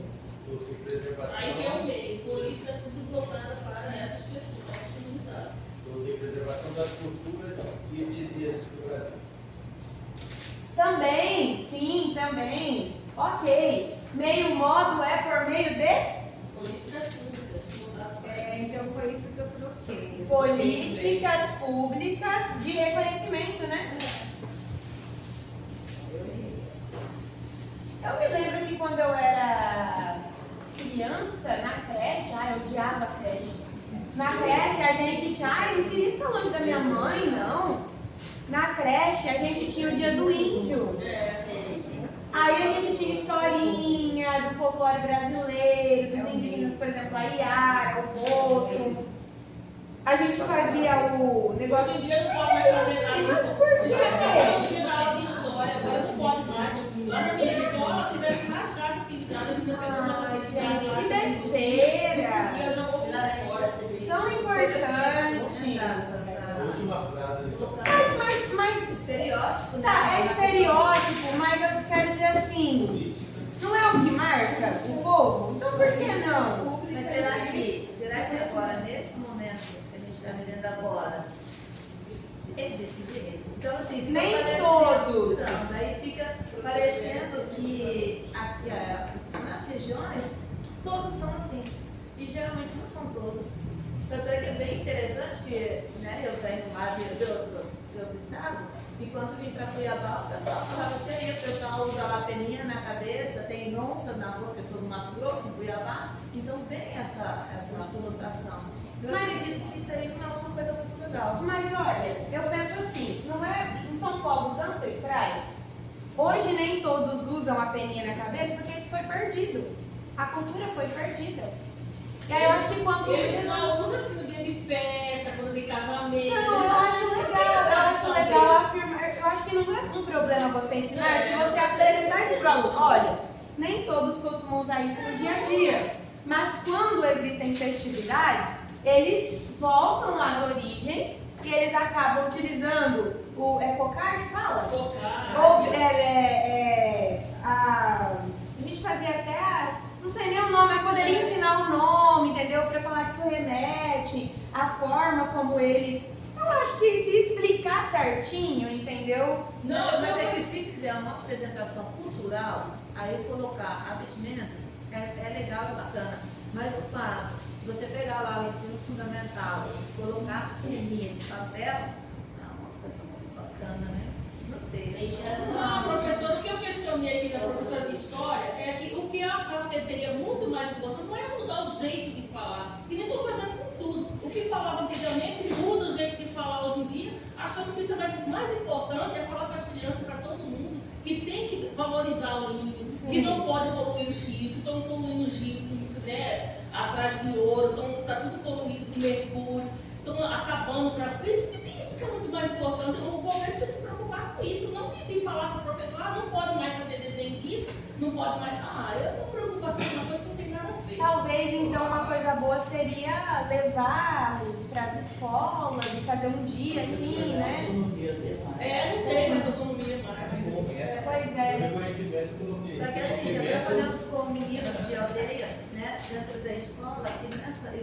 Aí que é o meio, políticas públicas voltadas para essas pessoas, as comunidades. Preservação das culturas e etnias do Brasil. Também, sim, também. Ok. Meio modo é por meio de Políticas públicas voltadas para então foi isso que eu troquei. políticas públicas de reconhecimento, né? Eu me lembro que quando eu era criança, na creche, eu odiava a creche. Na creche a gente tinha, eu não queria ficar longe da minha mãe, não. Na creche a gente tinha o dia do índio. Aí a gente tinha historinha do folclore brasileiro, dos indígenas, por exemplo, a Iara, o Boto. A gente fazia o negócio. Hoje em dia não pode mais fazer nada. Mas por quê? Já tinha aula de história, agora não pode mais. Lá na minha escola tivesse mais classe atividade, eu ainda tenho mais atividade. Gente, que besteira! E eu jogou fora. Tão importante. A última frase. Mas Estereótipo, né? tá, é estereótipo, mas eu quero dizer assim, não é o que marca o povo? Então por que não? Mas será que agora, nesse momento que a gente está vivendo agora, é desse jeito? Então, assim, fica Nem parecendo- todos. Não, daí fica parecendo que nas regiões todos são assim. E geralmente não são todos. Tanto é que é bem interessante que, né, eu venho lá de outro estado, e quando vim para Cuiabá, o pessoal falava assim, aí o pessoal usa lá peninha na cabeça, tem onça na boca, todo no Mato Grosso, em Cuiabá, então tem essa conotação. Eu acredito que isso aí não é uma coisa muito legal. Mas olha, eu penso assim, não são povos ancestrais? Hoje nem todos usam a peninha na cabeça porque isso foi perdido. A cultura foi perdida. E aí eu acho que quando Eles não usam assim no dia de festa, quando tem casamento. Não, eu acho legal afirmar. Eu acho que não é um problema você ensinar se você apresentar isso para o aluno. Olha, nem todos costumam usar isso no dia a dia. Mas quando existem festividades, eles voltam às origens e eles acabam utilizando o cocar que fala? Cocar. Ou a gente fazia até não sei nem o nome, mas poderia ensinar o nome, entendeu? Para falar que isso remete, a forma como eles. Eu acho que se explicar certinho, entendeu? Não, mas é que se fizer uma apresentação cultural, aí colocar a vestimenta é legal e bacana. Mas eu falo, você pegar lá o ensino fundamental, colocar as peninhas de papel, é uma coisa muito bacana, né? Não sei. Não, professor, o que eu questionei aqui da professora de história é que o que eu achava que seria muito mais importante não é mudar o jeito de falar, que nem estou fazendo com tudo. O que falava antigamente muda o jeito de falar hoje em dia, achando que isso é mais importante é falar para as crianças, para todo mundo, que tem que valorizar o índio, que não pode poluir os rios, que estão poluindo os rios, né, atrás de ouro, está tudo poluído com mercúrio, estão acabando para isso que é muito mais importante. O governo precisa se preocupar com isso, não de falar para o professor, não pode mais fazer desenho disso, não pode mais. Eu não preocupação com uma coisa que não tem nada a ver. Talvez então uma coisa boa seria levá-los para as escolas e fazer um dia assim, né? Não tem mais autonomia mais. Pois é. Só que assim, já trabalhamos com meninos de aldeia, né, dentro da escola, e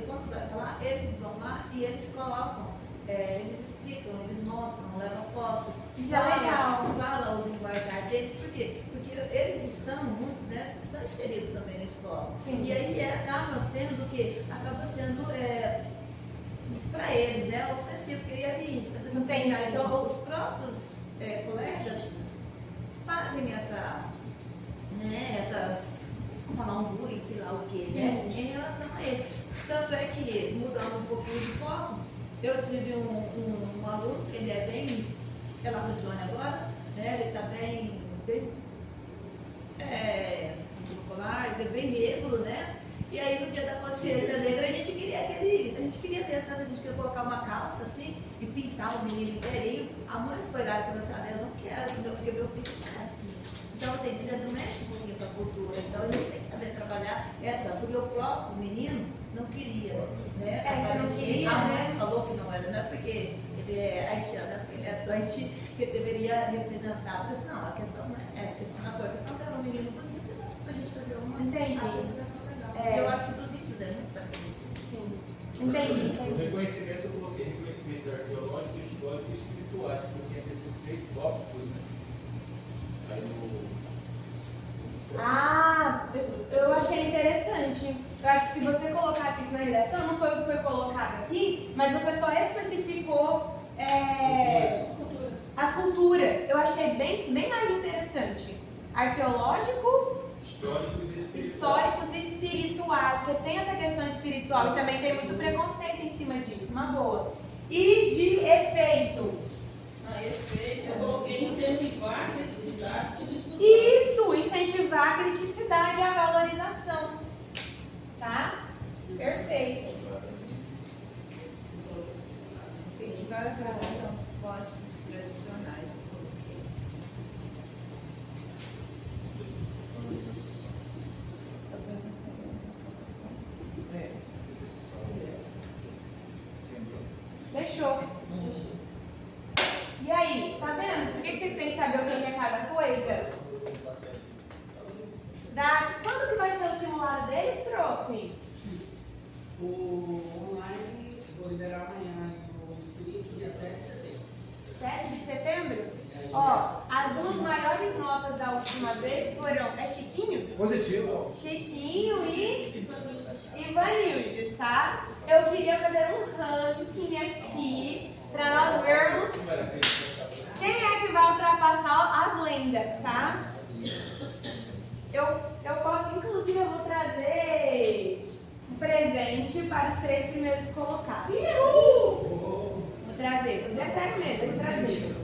quando vai falar, eles vão lá e eles colocam, eles explicam, eles mostram, levam foto. Isso é legal. Fala o linguajar deles, por quê? Porque eles estão, muitos deles, estão inseridos também na escola. Sim. E aí acaba sendo o quê? Acaba sendo, para eles, né, ofensivo, porque e aí, Não tem, né? então os próprios colegas fazem essas, vamos falar um bullying, sei lá o que, né, em relação a ele. Tanto é que, mudando um pouquinho de foco, eu tive um aluno que ele é bem, lá no Johnny agora, né, ele está bem popular, ele é bem negro, né, e aí no dia da consciência negra a gente queria pensar, a gente queria colocar uma calça assim e pintar o menino inteirinho. A mãe foi lá e falou assim, eu não quero, porque meu filho é assim. Então, assim, não mexe um pouquinho com a cultura. Então, a gente tem que saber trabalhar porque o próprio menino não queria, né? Você não queria, a mãe né? falou que não era, não é porque ele é haitiano, é porque ele é do Haiti, que ele deveria representar. Mas não, a questão não é a questão da cor, a questão era um menino bonito, né? Pra gente fazer uma apresentação legal. Eu acho que dos índios é muito parecido. Sim. Entendi. O reconhecimento, eu coloquei reconhecimento arqueológico, histórico e espiritual, porque tem esses três tópicos, né? Aí Eu achei interessante. Eu acho que se você colocasse isso na redação, não foi o que foi colocado aqui, mas você só especificou as culturas. Eu achei bem mais interessante. Arqueológico, históricos e espirituais, porque tem essa questão espiritual e também tem muito preconceito em cima disso, uma boa. E de efeito. Efeito, eu coloquei incentivar a criticidade, tudo isso. Isso, incentivar a criticidade e a valorização. Tá? Perfeito. Incentivar a preservação dos códigos tradicionais. Fechou. E aí, tá vendo? Por que vocês têm que saber o que é cada coisa? Quando que vai ser o simulado deles, prof? O online, vou liberar amanhã e o escrito dia 7 de setembro. 7 de setembro? Ó, as duas maiores notas da última vez foram, Chiquinho? positivo. Chiquinho e Ivanildes, tá? Eu queria fazer um ranking aqui para nós vermos quem é que vai Coringas, tá? Inclusive, eu vou trazer um presente para os 3 primeiros colocados. Vou trazer, é sério mesmo, vou trazer.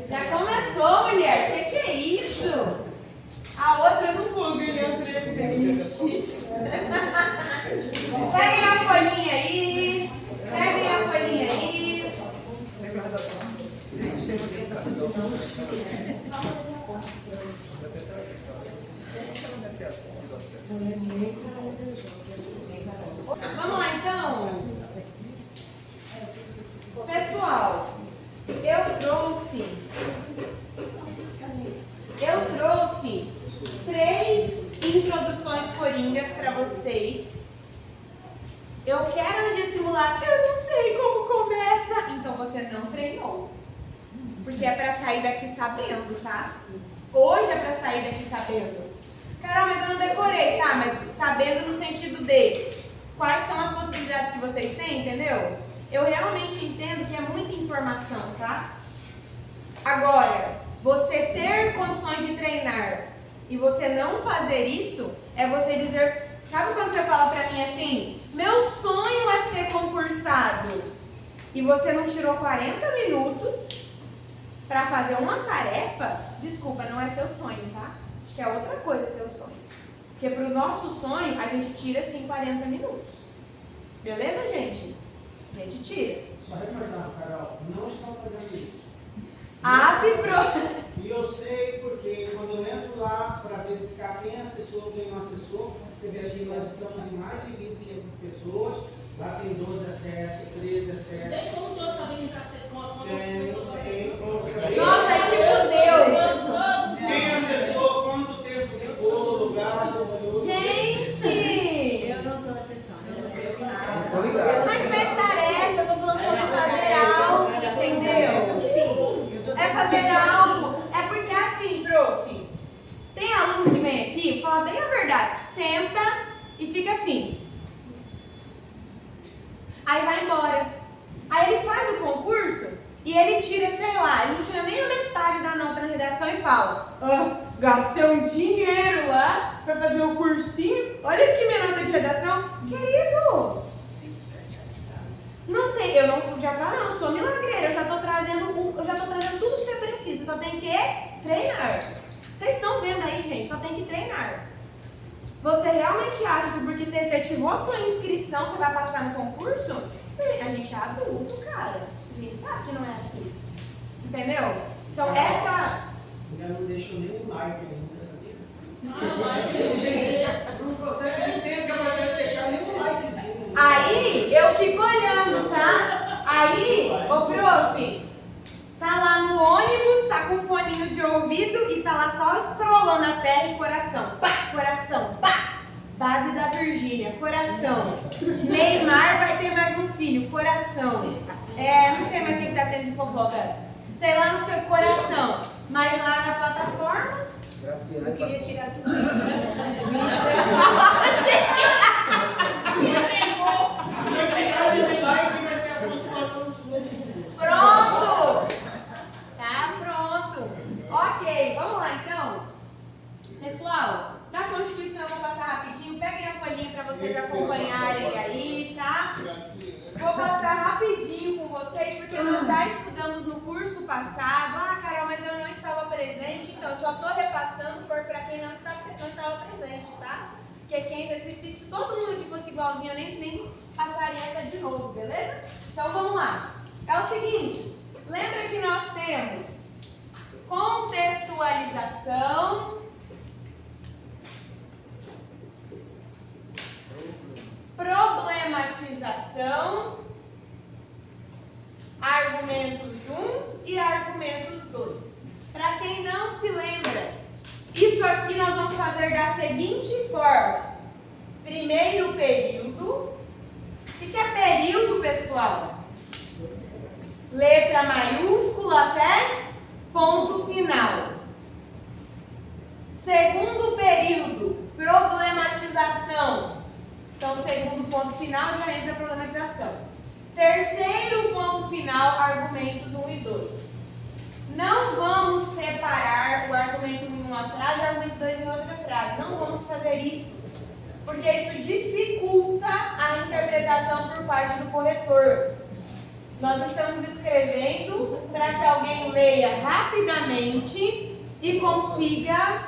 Já começou, mulher? Que é isso? A outra eu não vou ganhar um presente. Peguem a folhinha aí. Peguem a folhinha aí. Vamos lá então. Pessoal, eu trouxe 3 introduções coringas para vocês. Eu quero no dia de simular que eu não sei como começa. Então você não treinou. Porque é para sair daqui sabendo, tá? Hoje é para sair daqui sabendo. Carol, mas eu não decorei, tá? Mas sabendo no sentido de quais são as possibilidades que vocês têm, entendeu? Eu realmente entendo que é muita informação, tá? Agora, você ter condições de treinar e você não fazer isso, é você dizer... Sabe quando você fala pra mim assim, meu sonho é ser concursado, e você não tirou 40 minutos pra fazer uma tarefa? Desculpa, não é seu sonho, tá? Acho que é outra coisa seu sonho. Porque pro nosso sonho, a gente tira assim 40 minutos. Beleza, gente? A gente tira. Só reforçando, Carol, não estão fazendo isso. E eu sei porque quando eu entro lá para verificar quem acessou, quem não acessou, você vê que nós estamos em mais de 25 pessoas, lá tem 12 acessos, 13 acessos. Deixa como o senhor saber quem está Nossa, é tipo Deus! Quem acessou, quanto tempo ficou, lugar, Gente! Eu não estou acessando. Mas fez tarefa, eu tô falando sobre fazer algo, entendeu? É fazer algo. É porque assim, prof, tem aluno que vem aqui, fala bem a verdade, senta e fica assim. Aí vai embora. Aí ele faz o concurso e ele tira, sei lá, ele não tira nem a metade da nota na redação e fala: gastei um dinheiro lá pra fazer um cursinho, olha aqui minha nota de redação. Querido, não tem, eu não já falei, eu não sou milagreira, eu já tô trazendo tudo que você precisa, só tem que treinar. Vocês estão vendo aí, gente, só tem que treinar. Você realmente acha que porque você efetivou a sua inscrição, você vai passar no concurso? A gente é adulto, cara. A gente sabe que não é assim. Entendeu? Então essa... Ainda não deixou nenhum like ainda, sabia? Não, Você não tem capacidade de deixar nenhum likezinho. Aí eu fico olhando, tá? Aí, ô prof, tá lá no ônibus, tá com foninho de ouvido e tá lá só scrollando a terra e coração. Pá, coração, pá. Base da Virgínia, coração. Neymar vai ter mais um filho, coração. Não sei mais quem que tá tendo de fofoca. Sei lá no que, coração. Mas lá na plataforma, Eu queria tirar tudo isso. A quantidade de like vai ser a pontuação sua. pronto. Tá pronto. Ok, vamos lá então. Pessoal, da Constituição eu vou passar rapidinho. Peguem a folhinha para vocês acompanharem aí, tá? Vou passar rapidinho com vocês, porque nós já estudamos no curso passado. Ah, Carol, mas eu não estava presente, então eu só estou repassando para quem não estava presente, tá? Porque quem já assistiu, se todo mundo que fosse igualzinho, eu nem passaria essa de novo, beleza? Então vamos lá. É o seguinte, lembra que nós temos contextualização, problematização, argumentos 1 e argumentos 2. Para quem não se lembra, isso aqui nós vamos fazer da seguinte forma. Primeiro período. O que é período, pessoal? Letra maiúscula até ponto final. Segundo período, problematização. Então, segundo ponto final já entra a problematização. Terceiro ponto final. final, argumentos 1 e 2. Não vamos separar o argumento 1 em uma frase e o argumento 2 em outra frase. Não vamos fazer isso, porque isso dificulta a interpretação por parte do corretor. Nós estamos escrevendo para que alguém leia rapidamente e consiga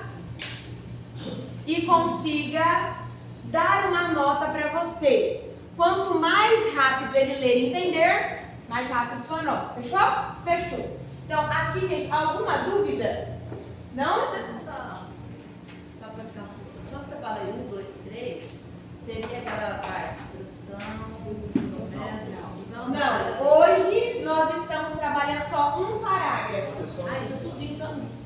dar uma nota para você. Quanto mais rápido ele ler e entender, mais rápido sua nota. Fechou? Fechou. Então, aqui, gente, alguma dúvida? Não? Só para ficar. Quando você fala em 1, 2, 3, seria aquela parte de produção, desenvolvimento? Não. Hoje nós estamos trabalhando só um parágrafo.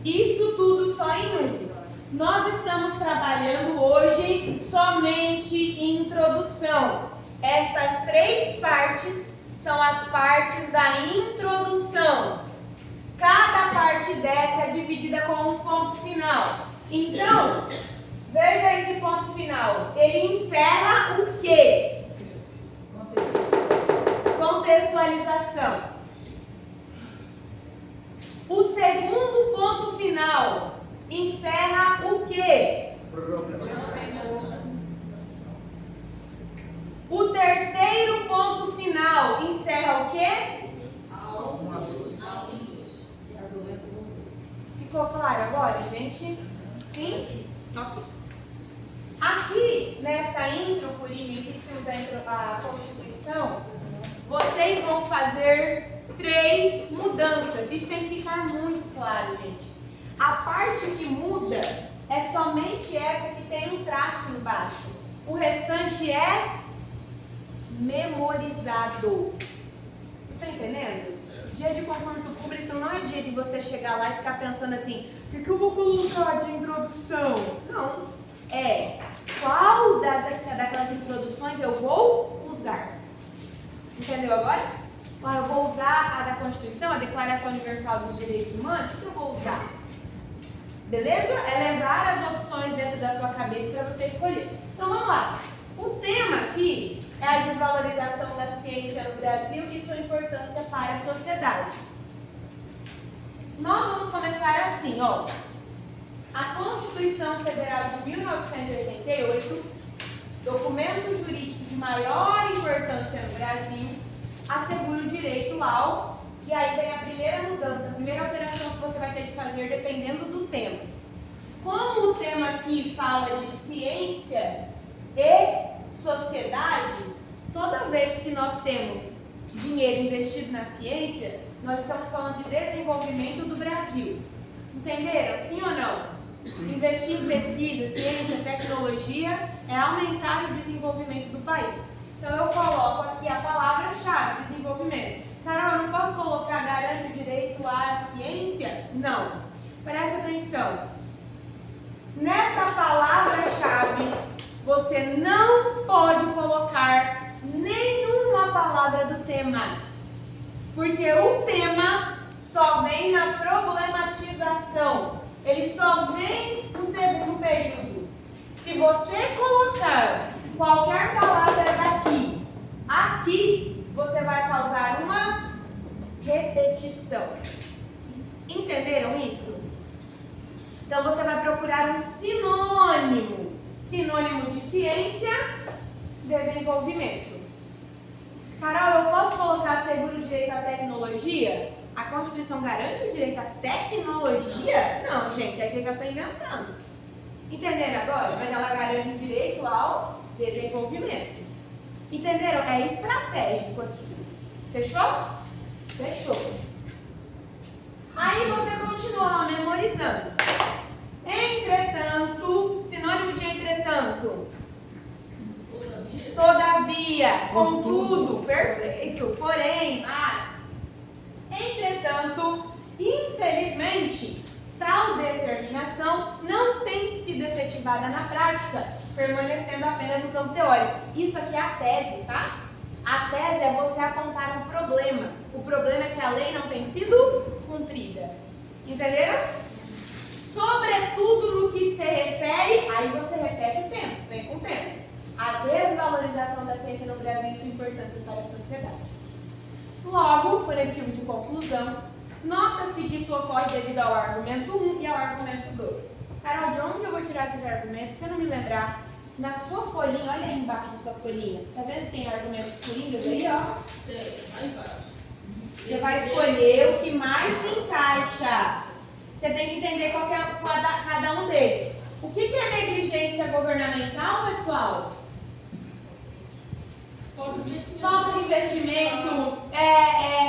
Isso tudo só em um. Nós estamos trabalhando hoje somente introdução. Estas 3 partes são as partes da introdução. Cada parte dessa é dividida com um ponto final. Então, veja esse ponto final. Ele encerra o quê? Contextualização. O segundo ponto final encerra o quê? O terceiro ponto final encerra o quê? Ficou claro agora, gente? Sim? Ok. Aqui, nessa intro, por que se usa a Constituição, vocês vão fazer 3 mudanças. Isso tem que ficar muito claro, gente. A parte que muda é somente essa que tem um traço embaixo. O restante é memorizado. Você está entendendo? Dia de concurso público não é dia de você chegar lá e ficar pensando assim, o que eu vou colocar de introdução? Não. É qual daquelas introduções eu vou usar. Entendeu agora? Eu vou usar a da Constituição, a Declaração Universal dos Direitos Humanos, o que eu vou usar? Beleza? É levar as opções dentro da sua cabeça para você escolher. Então vamos lá. O tema aqui é a desvalorização da ciência no Brasil e sua importância para a sociedade. Nós vamos começar assim, ó. A Constituição Federal de 1988, documento jurídico de maior importância no Brasil, assegura o direito ao, e aí vem a primeira mudança, a primeira alteração que você vai ter que fazer dependendo do tema. Como o tema aqui fala de ciência e sociedade, toda vez que nós temos dinheiro investido na ciência, nós estamos falando de desenvolvimento do Brasil. Entenderam? Sim ou não? Investir em pesquisa, ciência, tecnologia é aumentar o desenvolvimento do país. Então eu coloco aqui a palavra-chave, desenvolvimento. Carol, eu não posso colocar garante o direito à ciência? Não. Presta atenção. Nessa palavra-chave, você não pode colocar nenhuma palavra do tema. Porque o tema só vem na problematização. Ele só vem no segundo período. Se você colocar qualquer palavra daqui, aqui, você vai causar uma repetição. Entenderam isso? Então você vai procurar um sinônimo. Sinônimo de ciência, desenvolvimento. Carol, eu posso colocar seguro direito à tecnologia? A Constituição garante o direito à tecnologia? Não, gente, aí você já está inventando. Entenderam agora? Mas ela garante o direito ao desenvolvimento. Entenderam? É estratégico aqui. Fechou? Fechou. Aí você continua memorizando. Entretanto, sinônimo de entretanto. Todavia, contudo, perfeito, porém, mas. Entretanto, infelizmente, tal determinação não tem sido efetivada na prática, permanecendo apenas no campo teórico. Isso aqui é a tese, tá? A tese é você apontar um problema. O problema é que a lei não tem sido cumprida. Entenderam? Sobretudo no que se refere, aí você repete o tempo, vem com o tempo. A desvalorização da ciência no Brasil e sua importância para a sociedade. Logo, conectivo de conclusão, nota-se que isso ocorre devido ao argumento 1 e ao argumento 2. Carol, de onde eu vou tirar esses argumentos? Se eu não me lembrar, na sua folhinha, olha aí embaixo da sua folhinha, tá vendo que tem argumentos coringas aí, ó? Tem, lá embaixo. Você vai escolher o que mais se encaixa. Você tem que entender qual que é cada um deles. O que é negligência governamental, pessoal? Falta de investimento,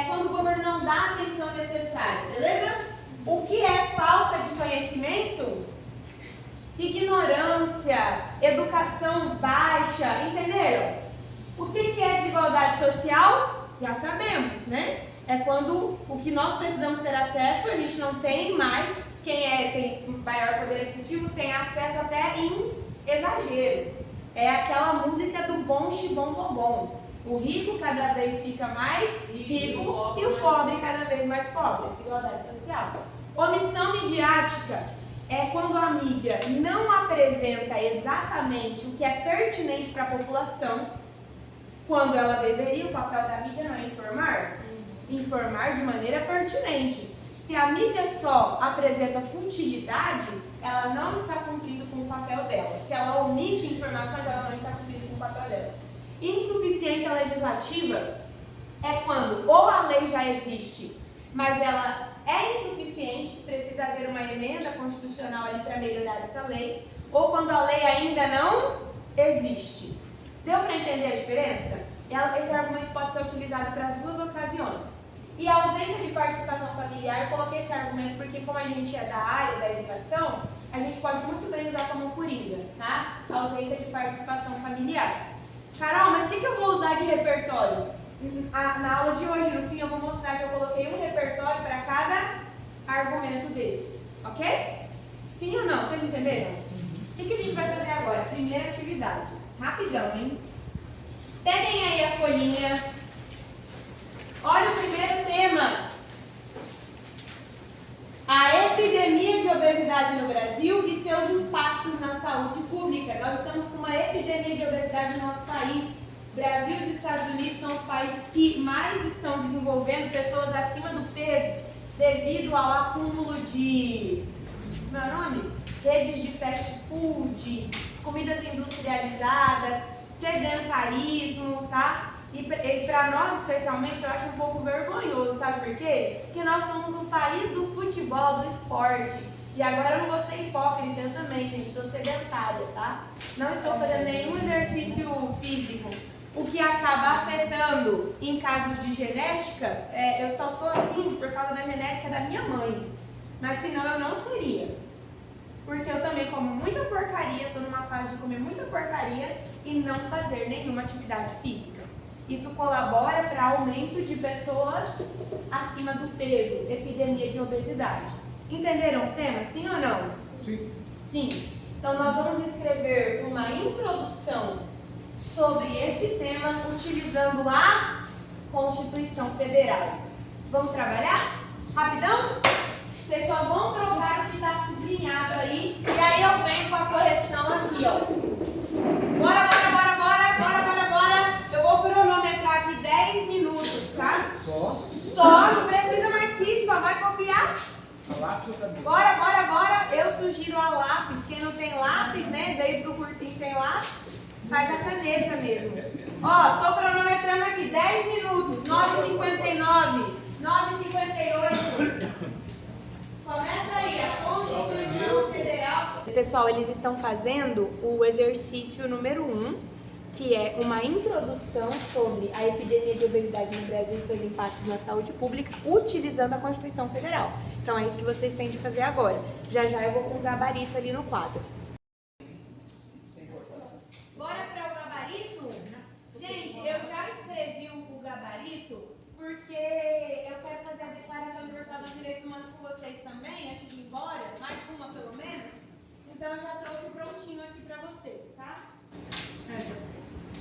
quando o governo não dá a atenção necessária, beleza? O que é falta de conhecimento? Ignorância, educação baixa, entenderam? O que é desigualdade social? Já sabemos, né? É quando o que nós precisamos ter acesso, a gente não tem mais. Quem tem maior poder aquisitivo tem acesso até em exagero. É aquela música do bom xibom bombom. O rico cada vez fica mais rico e o pobre cada vez mais pobre. Desigualdade social. Omissão midiática é quando a mídia não apresenta exatamente o que é pertinente para a população, quando ela deveria. O papel da mídia não é informar? Informar de maneira pertinente. Se a mídia só apresenta futilidade, ela não está cumprindo com o papel dela. Se ela omite informações, ela não está cumprindo com o papel dela. Insuficiência legislativa é quando ou a lei já existe, mas ela é insuficiente, precisa haver uma emenda constitucional ali para melhorar essa lei, ou quando a lei ainda não existe. Deu para entender a diferença? Esse argumento pode ser utilizado para as duas ocasiões. E a ausência de participação familiar, eu coloquei esse argumento porque, como a gente é da área da educação, a gente pode muito bem usar como coringa, tá? A ausência de participação familiar. Carol, mas o que eu vou usar de repertório? Na aula de hoje, no fim, eu vou mostrar que eu coloquei um repertório para cada argumento desses, ok? Sim ou não? Vocês entenderam? O que a gente vai fazer agora? Primeira atividade. Rapidão, hein? Peguem aí a folhinha. Olha o primeiro tema. A epidemia de obesidade no Brasil e seus impactos na saúde pública. Nós estamos com uma epidemia de obesidade no nosso país. Brasil e os Estados Unidos são os países que mais estão desenvolvendo pessoas acima do peso devido ao acúmulo de, meu nome? Redes de fast food, comidas industrializadas, sedentarismo, tá? E para nós, especialmente, eu acho um pouco vergonhoso, sabe por quê? Porque nós somos o país do futebol, do esporte. E agora eu não vou ser hipócrita, eu também, gente, estou sedentária, tá? Não estou fazendo nenhum exercício físico. O que acaba afetando em casos de genética, eu só sou assim por causa da genética da minha mãe. Mas senão eu não seria. Porque eu também como muita porcaria, estou numa fase de comer muita porcaria e não fazer nenhuma atividade física. Isso colabora para aumento de pessoas acima do peso, epidemia de obesidade. Entenderam o tema, sim ou não? Sim. Sim. Então nós vamos escrever uma introdução sobre esse tema utilizando a Constituição Federal. Vamos trabalhar? Rapidão? Vocês só vão trocar o que está sublinhado aí. E aí eu venho com a correção aqui, ó. Bora, bora, bora, bora, bora, bora, bora. Eu vou cronometrar aqui 10 minutos, tá? Só, não precisa mais que isso, só vai copiar. Bora, bora, bora. Eu sugiro a lápis. Quem não tem lápis, né, veio pro cursinho sem lápis, faz a caneta mesmo. Ó, tô cronometrando aqui 10 minutos, 9h59, 9h58. Começa aí, a Constituição Federal. Pessoal, eles estão fazendo o exercício número 1, que é uma introdução sobre a epidemia de obesidade no Brasil e seus impactos na saúde pública, utilizando a Constituição Federal. Então é isso que vocês têm de fazer agora. Já já eu vou com o gabarito ali no quadro. Bora para o gabarito? Gente, eu já escrevi o gabarito porque eu quero fazer a Declaração Universal dos Direitos Humanos com vocês também, antes de ir embora, mais uma pelo menos. Então eu já trouxe prontinho aqui para vocês, tá?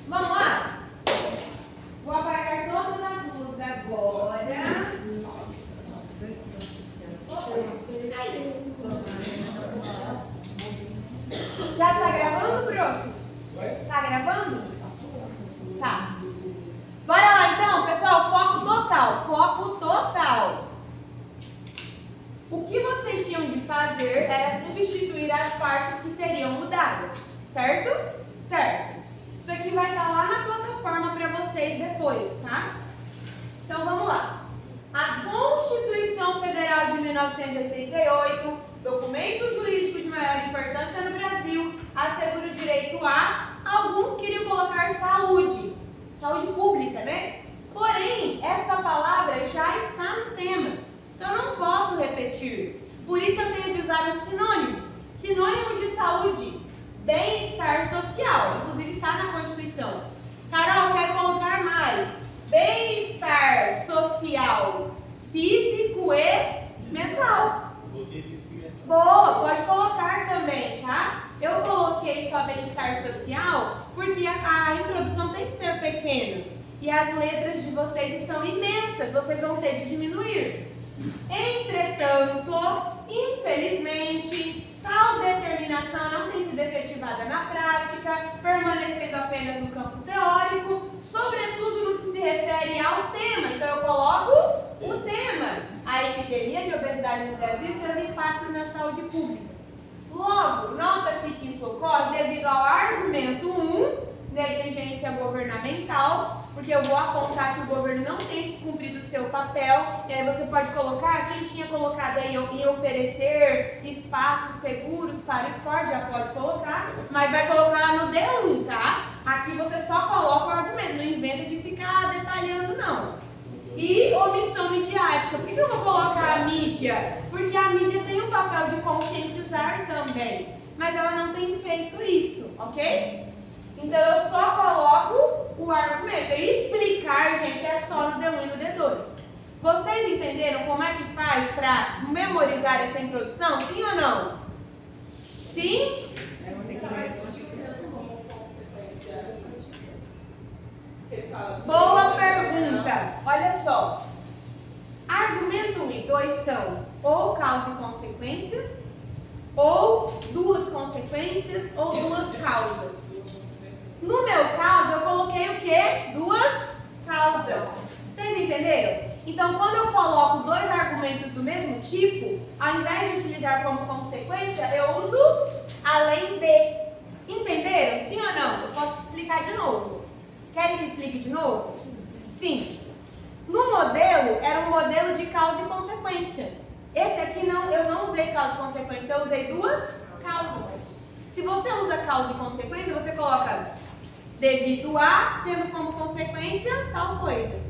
Vamos lá? Vou apagar todas as luzes agora. Já tá gravando, prof? Tá gravando? Tá. Bora lá então, pessoal, foco total. incluir as partes que seriam mudadas, certo? Certo. Isso aqui vai estar lá na plataforma para vocês depois, tá? Então vamos lá. A Constituição Federal de 1988, documento jurídico de maior importância no Brasil, assegura o direito a... Alguns queriam colocar saúde pública, né? Porém, essa palavra já está no tema, então eu não posso repetir. Por isso eu tenho de usar um sinônimo. Sinônimo de saúde, bem-estar social, inclusive está na Constituição. Carol, quero colocar mais. Bem-estar social, físico e mental. Boa, pode colocar também, tá? Eu coloquei só bem-estar social porque a introdução tem que ser pequena. E as letras de vocês estão imensas, vocês vão ter de diminuir. Entretanto, infelizmente, tal determinação não tem sido efetivada na prática, permanecendo apenas no campo teórico, sobretudo no que se refere ao tema. Então eu coloco o tema, a epidemia de obesidade no Brasil e seus impactos na saúde pública. Logo, nota-se que isso ocorre devido ao argumento 1, negligência governamental, porque eu vou apontar que o governo não tem cumprido o seu papel, e aí você pode colocar, quem tinha colocado aí em oferecer espaços seguros para o esporte, já pode colocar, mas vai colocar no D1, tá? Aqui você só coloca o argumento, não inventa de ficar detalhando, não. E omissão midiática. Por que eu vou colocar a mídia? Porque a mídia tem um papel de conscientizar também, mas ela não tem feito isso, ok? Então eu só coloco o argumento. E explicar, gente, é só no D1 e no D2. Vocês entenderam como é que faz para memorizar essa introdução? Sim ou não? Sim? Boa pergunta. Olha só. Argumento 1 e 2 são ou causa e consequência, ou duas consequências, ou duas causas. No meu caso, eu coloquei o quê? Duas causas. Vocês entenderam? Então, quando eu coloco dois argumentos do mesmo tipo, ao invés de utilizar como consequência, eu uso além de. Entenderam? Sim ou não? Eu posso explicar de novo. Querem que explique de novo? Sim. No modelo, era um modelo de causa e consequência. Esse aqui eu não usei causa e consequência, eu usei duas causas. Se você usa causa e consequência, você coloca devido a, tendo como consequência tal coisa.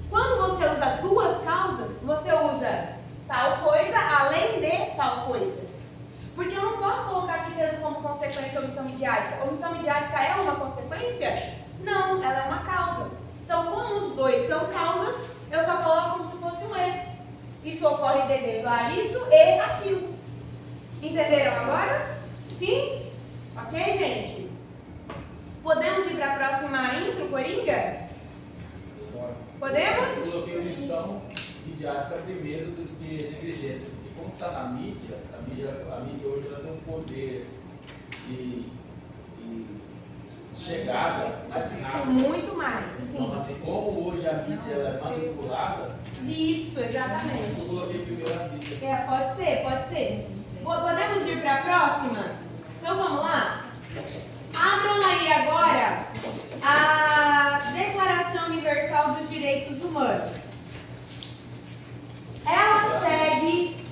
Quando você usa duas causas, você usa tal coisa além de tal coisa. Porque eu não posso colocar aqui tendo como consequência omissão midiática. Omissão midiática é uma consequência? Não, ela é uma causa. Então, como os dois são causas, eu só coloco como se fosse um e. Isso ocorre devido a isso e aquilo. Entenderam agora? Sim? Ok, gente? Podemos ir para a próxima intro, Coringa? Podemos? Eu coloquei omissão midiática primeiro do que negligência. Porque como está na mídia, a mídia hoje ela tem um poder de chegada mais rápido. Muito mais, Então, sim. assim, como hoje a mídia é manipulada, Isso, exatamente. eu coloquei primeiro a mídia. Pode ser, pode ser. Podemos ir para a próxima? Então vamos lá? Abram aí agora a Declaração Universal dos Direitos Humanos. Ela segue,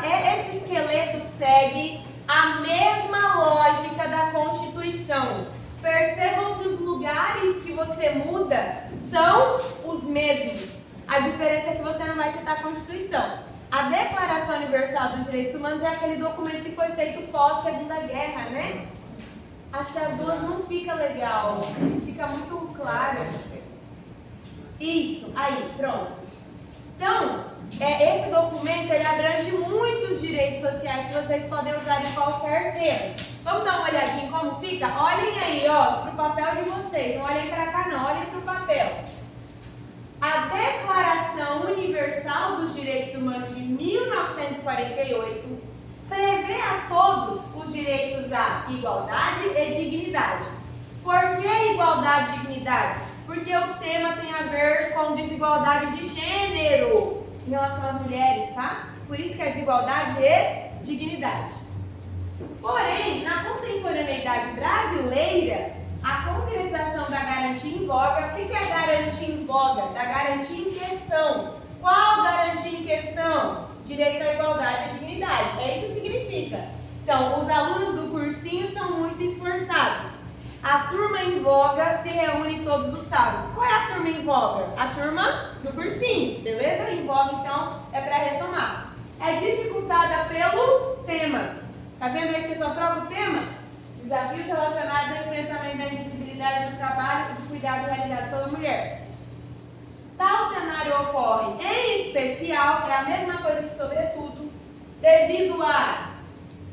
esse esqueleto segue a mesma lógica da Constituição. Percebam que os lugares que você muda são os mesmos. A diferença é que você não vai citar a Constituição. A Declaração Universal dos Direitos Humanos é aquele documento que foi feito pós-Segunda Guerra, né? Acho que as duas não fica legal. Fica muito claro. Isso, aí, pronto. Então, esse documento ele abrange muitos direitos sociais que vocês podem usar em qualquer tema. Vamos dar uma olhadinha em como fica? Olhem aí, ó, pro papel de vocês. Não olhem para cá não, olhem pro papel. A Declaração Universal dos Direitos Humanos de 1948 prevê a todos os direitos à igualdade e dignidade. Por que igualdade e dignidade? Porque o tema tem a ver com desigualdade de gênero em relação às mulheres, tá? Por isso que é desigualdade e dignidade. Porém, na contemporaneidade brasileira, a concretização da garantia em voga, o que é a garantia em voga? Da garantia em questão. Qual garantia em questão? Direito à igualdade e dignidade. É isso que significa. Então, os alunos do cursinho são muito esforçados. A turma em voga se reúne todos os sábados. Qual é a turma em voga? A turma do cursinho, beleza? Em voga, então, é para retomar. É dificultada pelo tema. Tá vendo aí que você só troca o tema? Desafios relacionados ao enfrentamento da invisibilidade do trabalho e do cuidado realizado pela mulher. Tal cenário ocorre, em especial, é a mesma coisa que sobretudo, devido a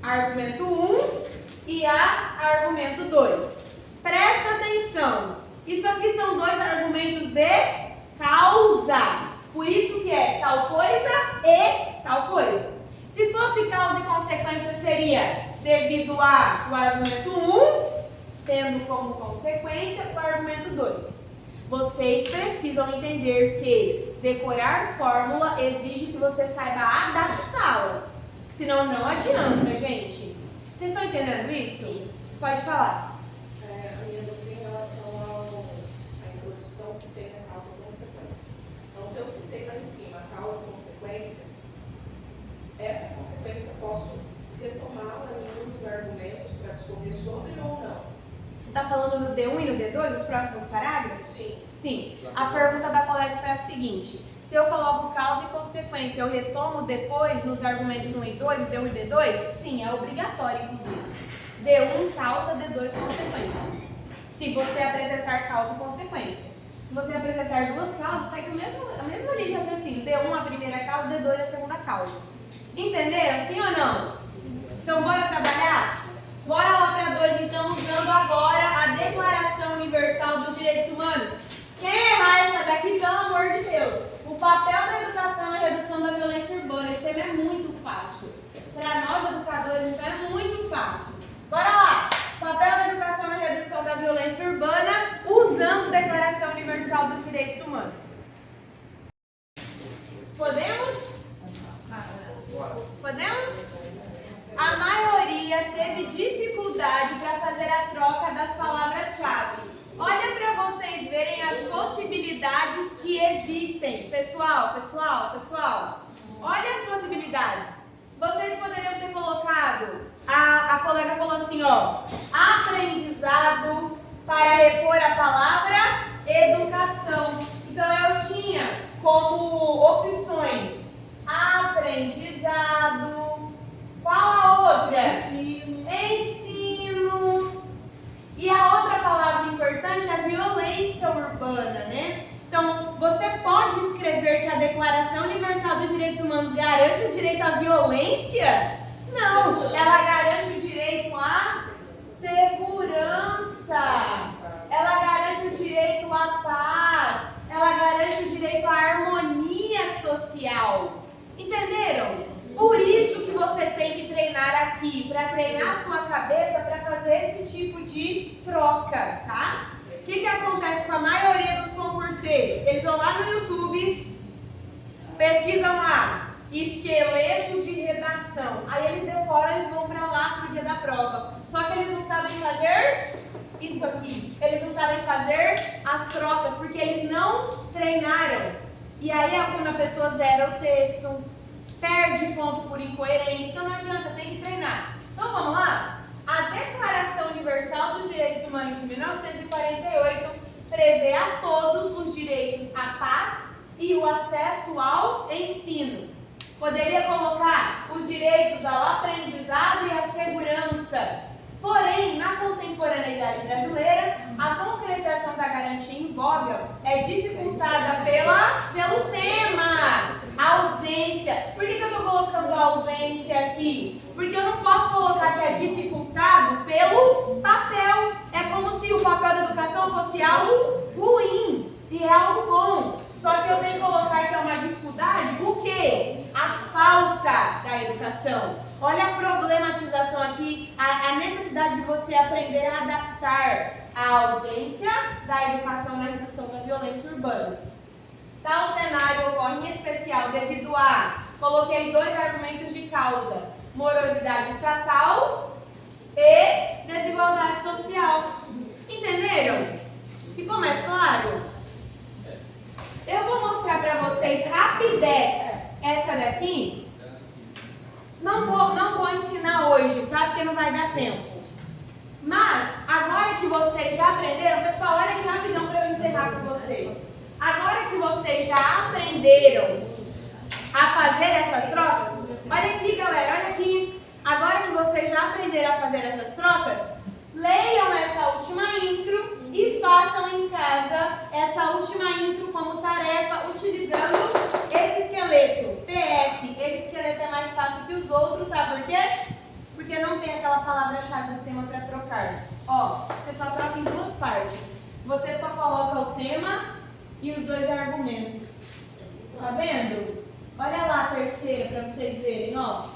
argumento 1 e a argumento 2. Presta atenção, isso aqui são dois argumentos de causa, por isso que é tal coisa e tal coisa. Se fosse causa e consequência, seria devido a o argumento 1, tendo como consequência o argumento 2. Vocês precisam entender que decorar fórmula exige que você saiba adaptá-la. Senão não adianta, gente. Vocês estão entendendo isso? Pode falar. A minha dúvida em relação à introdução que tem a causa e consequência. Então, se eu citei lá em cima a causa e consequência, essa consequência eu posso retomá-la em um dos argumentos para discorrer sobre ou não? Você está falando no D1 e no D2, os próximos parágrafos? Sim. Sim. A pergunta da colega foi a seguinte: se eu coloco causa e consequência, eu retomo depois nos argumentos 1 e 2, D1 e D2? Sim, é obrigatório, inclusive. D1 causa, D2 consequência. Se você apresentar causa e consequência. Se você apresentar duas causas, segue a mesma linha de raciocínio. D1 a primeira causa, D2 a segunda causa. Entenderam? Sim ou não? Sim. Então, bora trabalhar? Bora lá para 2, então, usando agora a Declaração Universal dos Direitos Humanos. Quem errar essa daqui, pelo amor de Deus? O papel da educação na redução da violência urbana. Esse tema é muito fácil. Para nós, educadores, então, é muito fácil. Bora lá! Papel da educação na redução da violência urbana, usando a Declaração Universal dos Direitos Humanos. Podemos? Podemos? A maioria teve dificuldade para fazer a troca das palavras-chave. Olha para vocês verem as possibilidades que existem. Pessoal. Olha as possibilidades. Vocês poderiam ter colocado, a colega falou assim, ó, aprendizado para repor a palavra educação. Então eu tinha como opções aprendizado. Qual a outra? Ensino. E a outra palavra importante é a violência urbana, né? Então, você pode escrever que a Declaração Universal dos Direitos Humanos garante o direito à violência? Não, ela garante o direito à segurança. Ela garante o direito à paz. Ela garante o direito à harmonia social. Entenderam? Por isso que você tem que treinar aqui, para treinar a sua cabeça para fazer esse tipo de troca, tá? O que acontece com a maioria dos concurseiros? Eles vão lá no YouTube, pesquisam lá, esqueleto de redação. Aí eles decoram e vão para lá pro dia da prova. Só que eles não sabem fazer isso aqui. Eles não sabem fazer as trocas, porque eles não treinaram. E aí é quando a pessoa zera o texto, perde ponto por incoerência, então não adianta, tem que treinar. Então vamos lá? A Declaração Universal dos Direitos Humanos de 1948 prevê a todos os direitos à paz e o acesso ao ensino. Poderia colocar os direitos ao aprendizado e à segurança. Porém, na contemporaneidade brasileira, a concretização da garantia em voga é dificultada pelo tema, a ausência. Por que eu estou colocando a ausência aqui? Porque eu não posso colocar que é dificultado pelo papel. É como se o papel da educação fosse algo ruim e é algo bom. Só que eu tenho que colocar que é uma dificuldade, o quê? A falta da educação. Olha a problematização aqui, a necessidade de você aprender a adaptar a ausência da educação na redução da violência urbana. Tal cenário ocorre em especial devido a, coloquei dois argumentos de causa, morosidade estatal e desigualdade social. Entenderam? Ficou mais claro? Eu vou mostrar para vocês rapidez essa daqui. Não vou ensinar hoje, tá? Porque não vai dar tempo. Mas, agora que vocês já aprenderam, pessoal, olha aqui rapidão para eu encerrar com vocês. Agora que vocês já aprenderam a fazer essas trocas, olha aqui, galera, olha aqui. Agora que vocês já aprenderam a fazer essas trocas, leiam essa última intro e façam em casa essa última intro como tarefa, utilizando esse esqueleto. PS, esse esqueleto é mais fácil que os outros, sabe por quê? Porque não tem aquela palavra-chave do tema para trocar. Ó, você só troca em duas partes. Você só coloca o tema e os dois argumentos. Tá vendo? Olha lá a terceira para vocês verem, ó.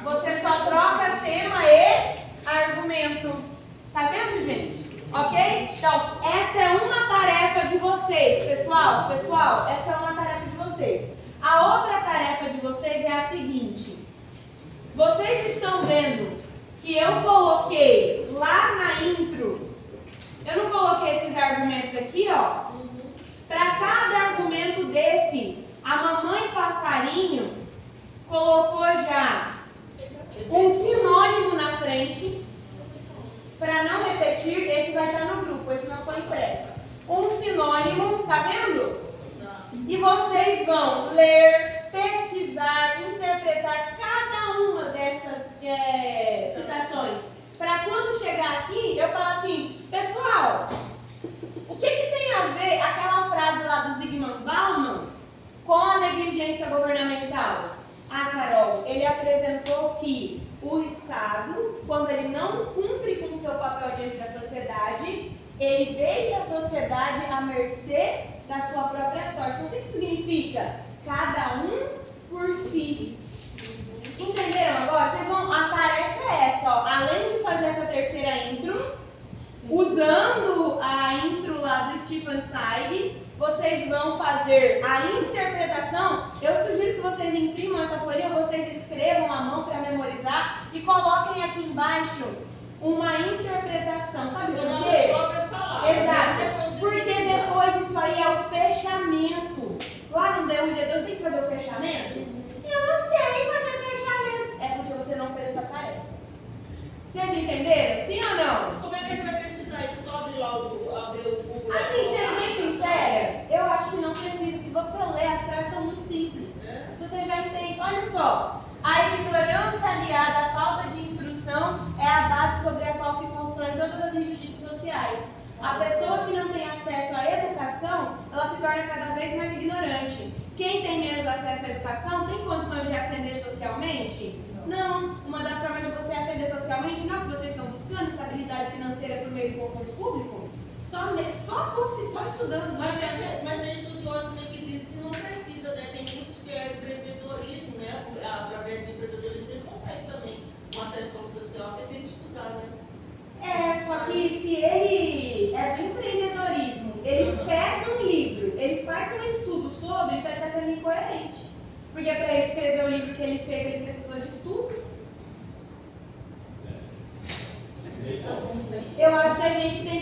Você só troca tema e argumento. Tá vendo, gente? Ok? Então, essa é uma tarefa de vocês, pessoal. Pessoal, essa é uma tarefa de vocês. A outra tarefa de vocês é a seguinte. Vocês estão vendo que eu coloquei lá na intro, eu não coloquei esses argumentos aqui, ó. Para cada argumento desse, a mamãe passarinho colocou já um sinônimo na frente. Para não repetir, esse vai estar no grupo, esse não foi impresso. Um sinônimo, tá vendo? E vocês vão ler, pesquisar, interpretar cada uma dessas citações. Para quando chegar aqui, eu falar assim, pessoal, o que tem a ver aquela frase lá do Zygmunt Bauman com a negligência governamental? Ah, Carol, ele apresentou que o Estado, quando ele não cumpre com o seu papel diante da sociedade, ele deixa a sociedade à mercê da sua própria sorte. Não sei o que significa cada um por si. Entenderam agora? A tarefa é essa, ó. Além de fazer essa terceira intro, usando a intro lá do Stefan Zweig, vocês vão fazer a interpretação. Eu sugiro que vocês imprimam essa folha, vocês escrevam à mão para memorizar e coloquem aqui embaixo uma interpretação. Sabe por quê? Exato. Porque depois isso aí é o fechamento. Lá no DU eu tenho que fazer o fechamento? Eu não sei fazer fechamento. É porque você não fez essa tarefa. Vocês entenderam? Sim ou não? Como é que a gente vai pesquisar isso? Só abrir lá o Google. Assim, sendo bem sincera, eu acho que não precisa. Se você ler, as frases são muito simples. Você já entende. Olha só. A ignorância aliada à falta de instrução é a base sobre a qual se constroem todas as injustiças sociais. A pessoa que não tem acesso à educação, ela se torna cada vez mais ignorante. Quem tem menos acesso à educação tem condições de ascender socialmente? Não. Uma das formas de você ascender socialmente não é o que vocês estão buscando, estabilidade financeira por meio do concurso público? Só estudando. Mas tem estudo hoje que diz que não precisa, né? Tem muitos que é empreendedorismo, né? Através do empreendedorismo ele consegue também uma ascensão social, você tem que estudar, né? Só que se ele é do empreendedorismo, ele escreve um livro, ele faz um estudo sobre, então ele está sendo incoerente. Porque para ele escrever o livro que ele fez, ele precisou de estudo. Eu acho que a gente tem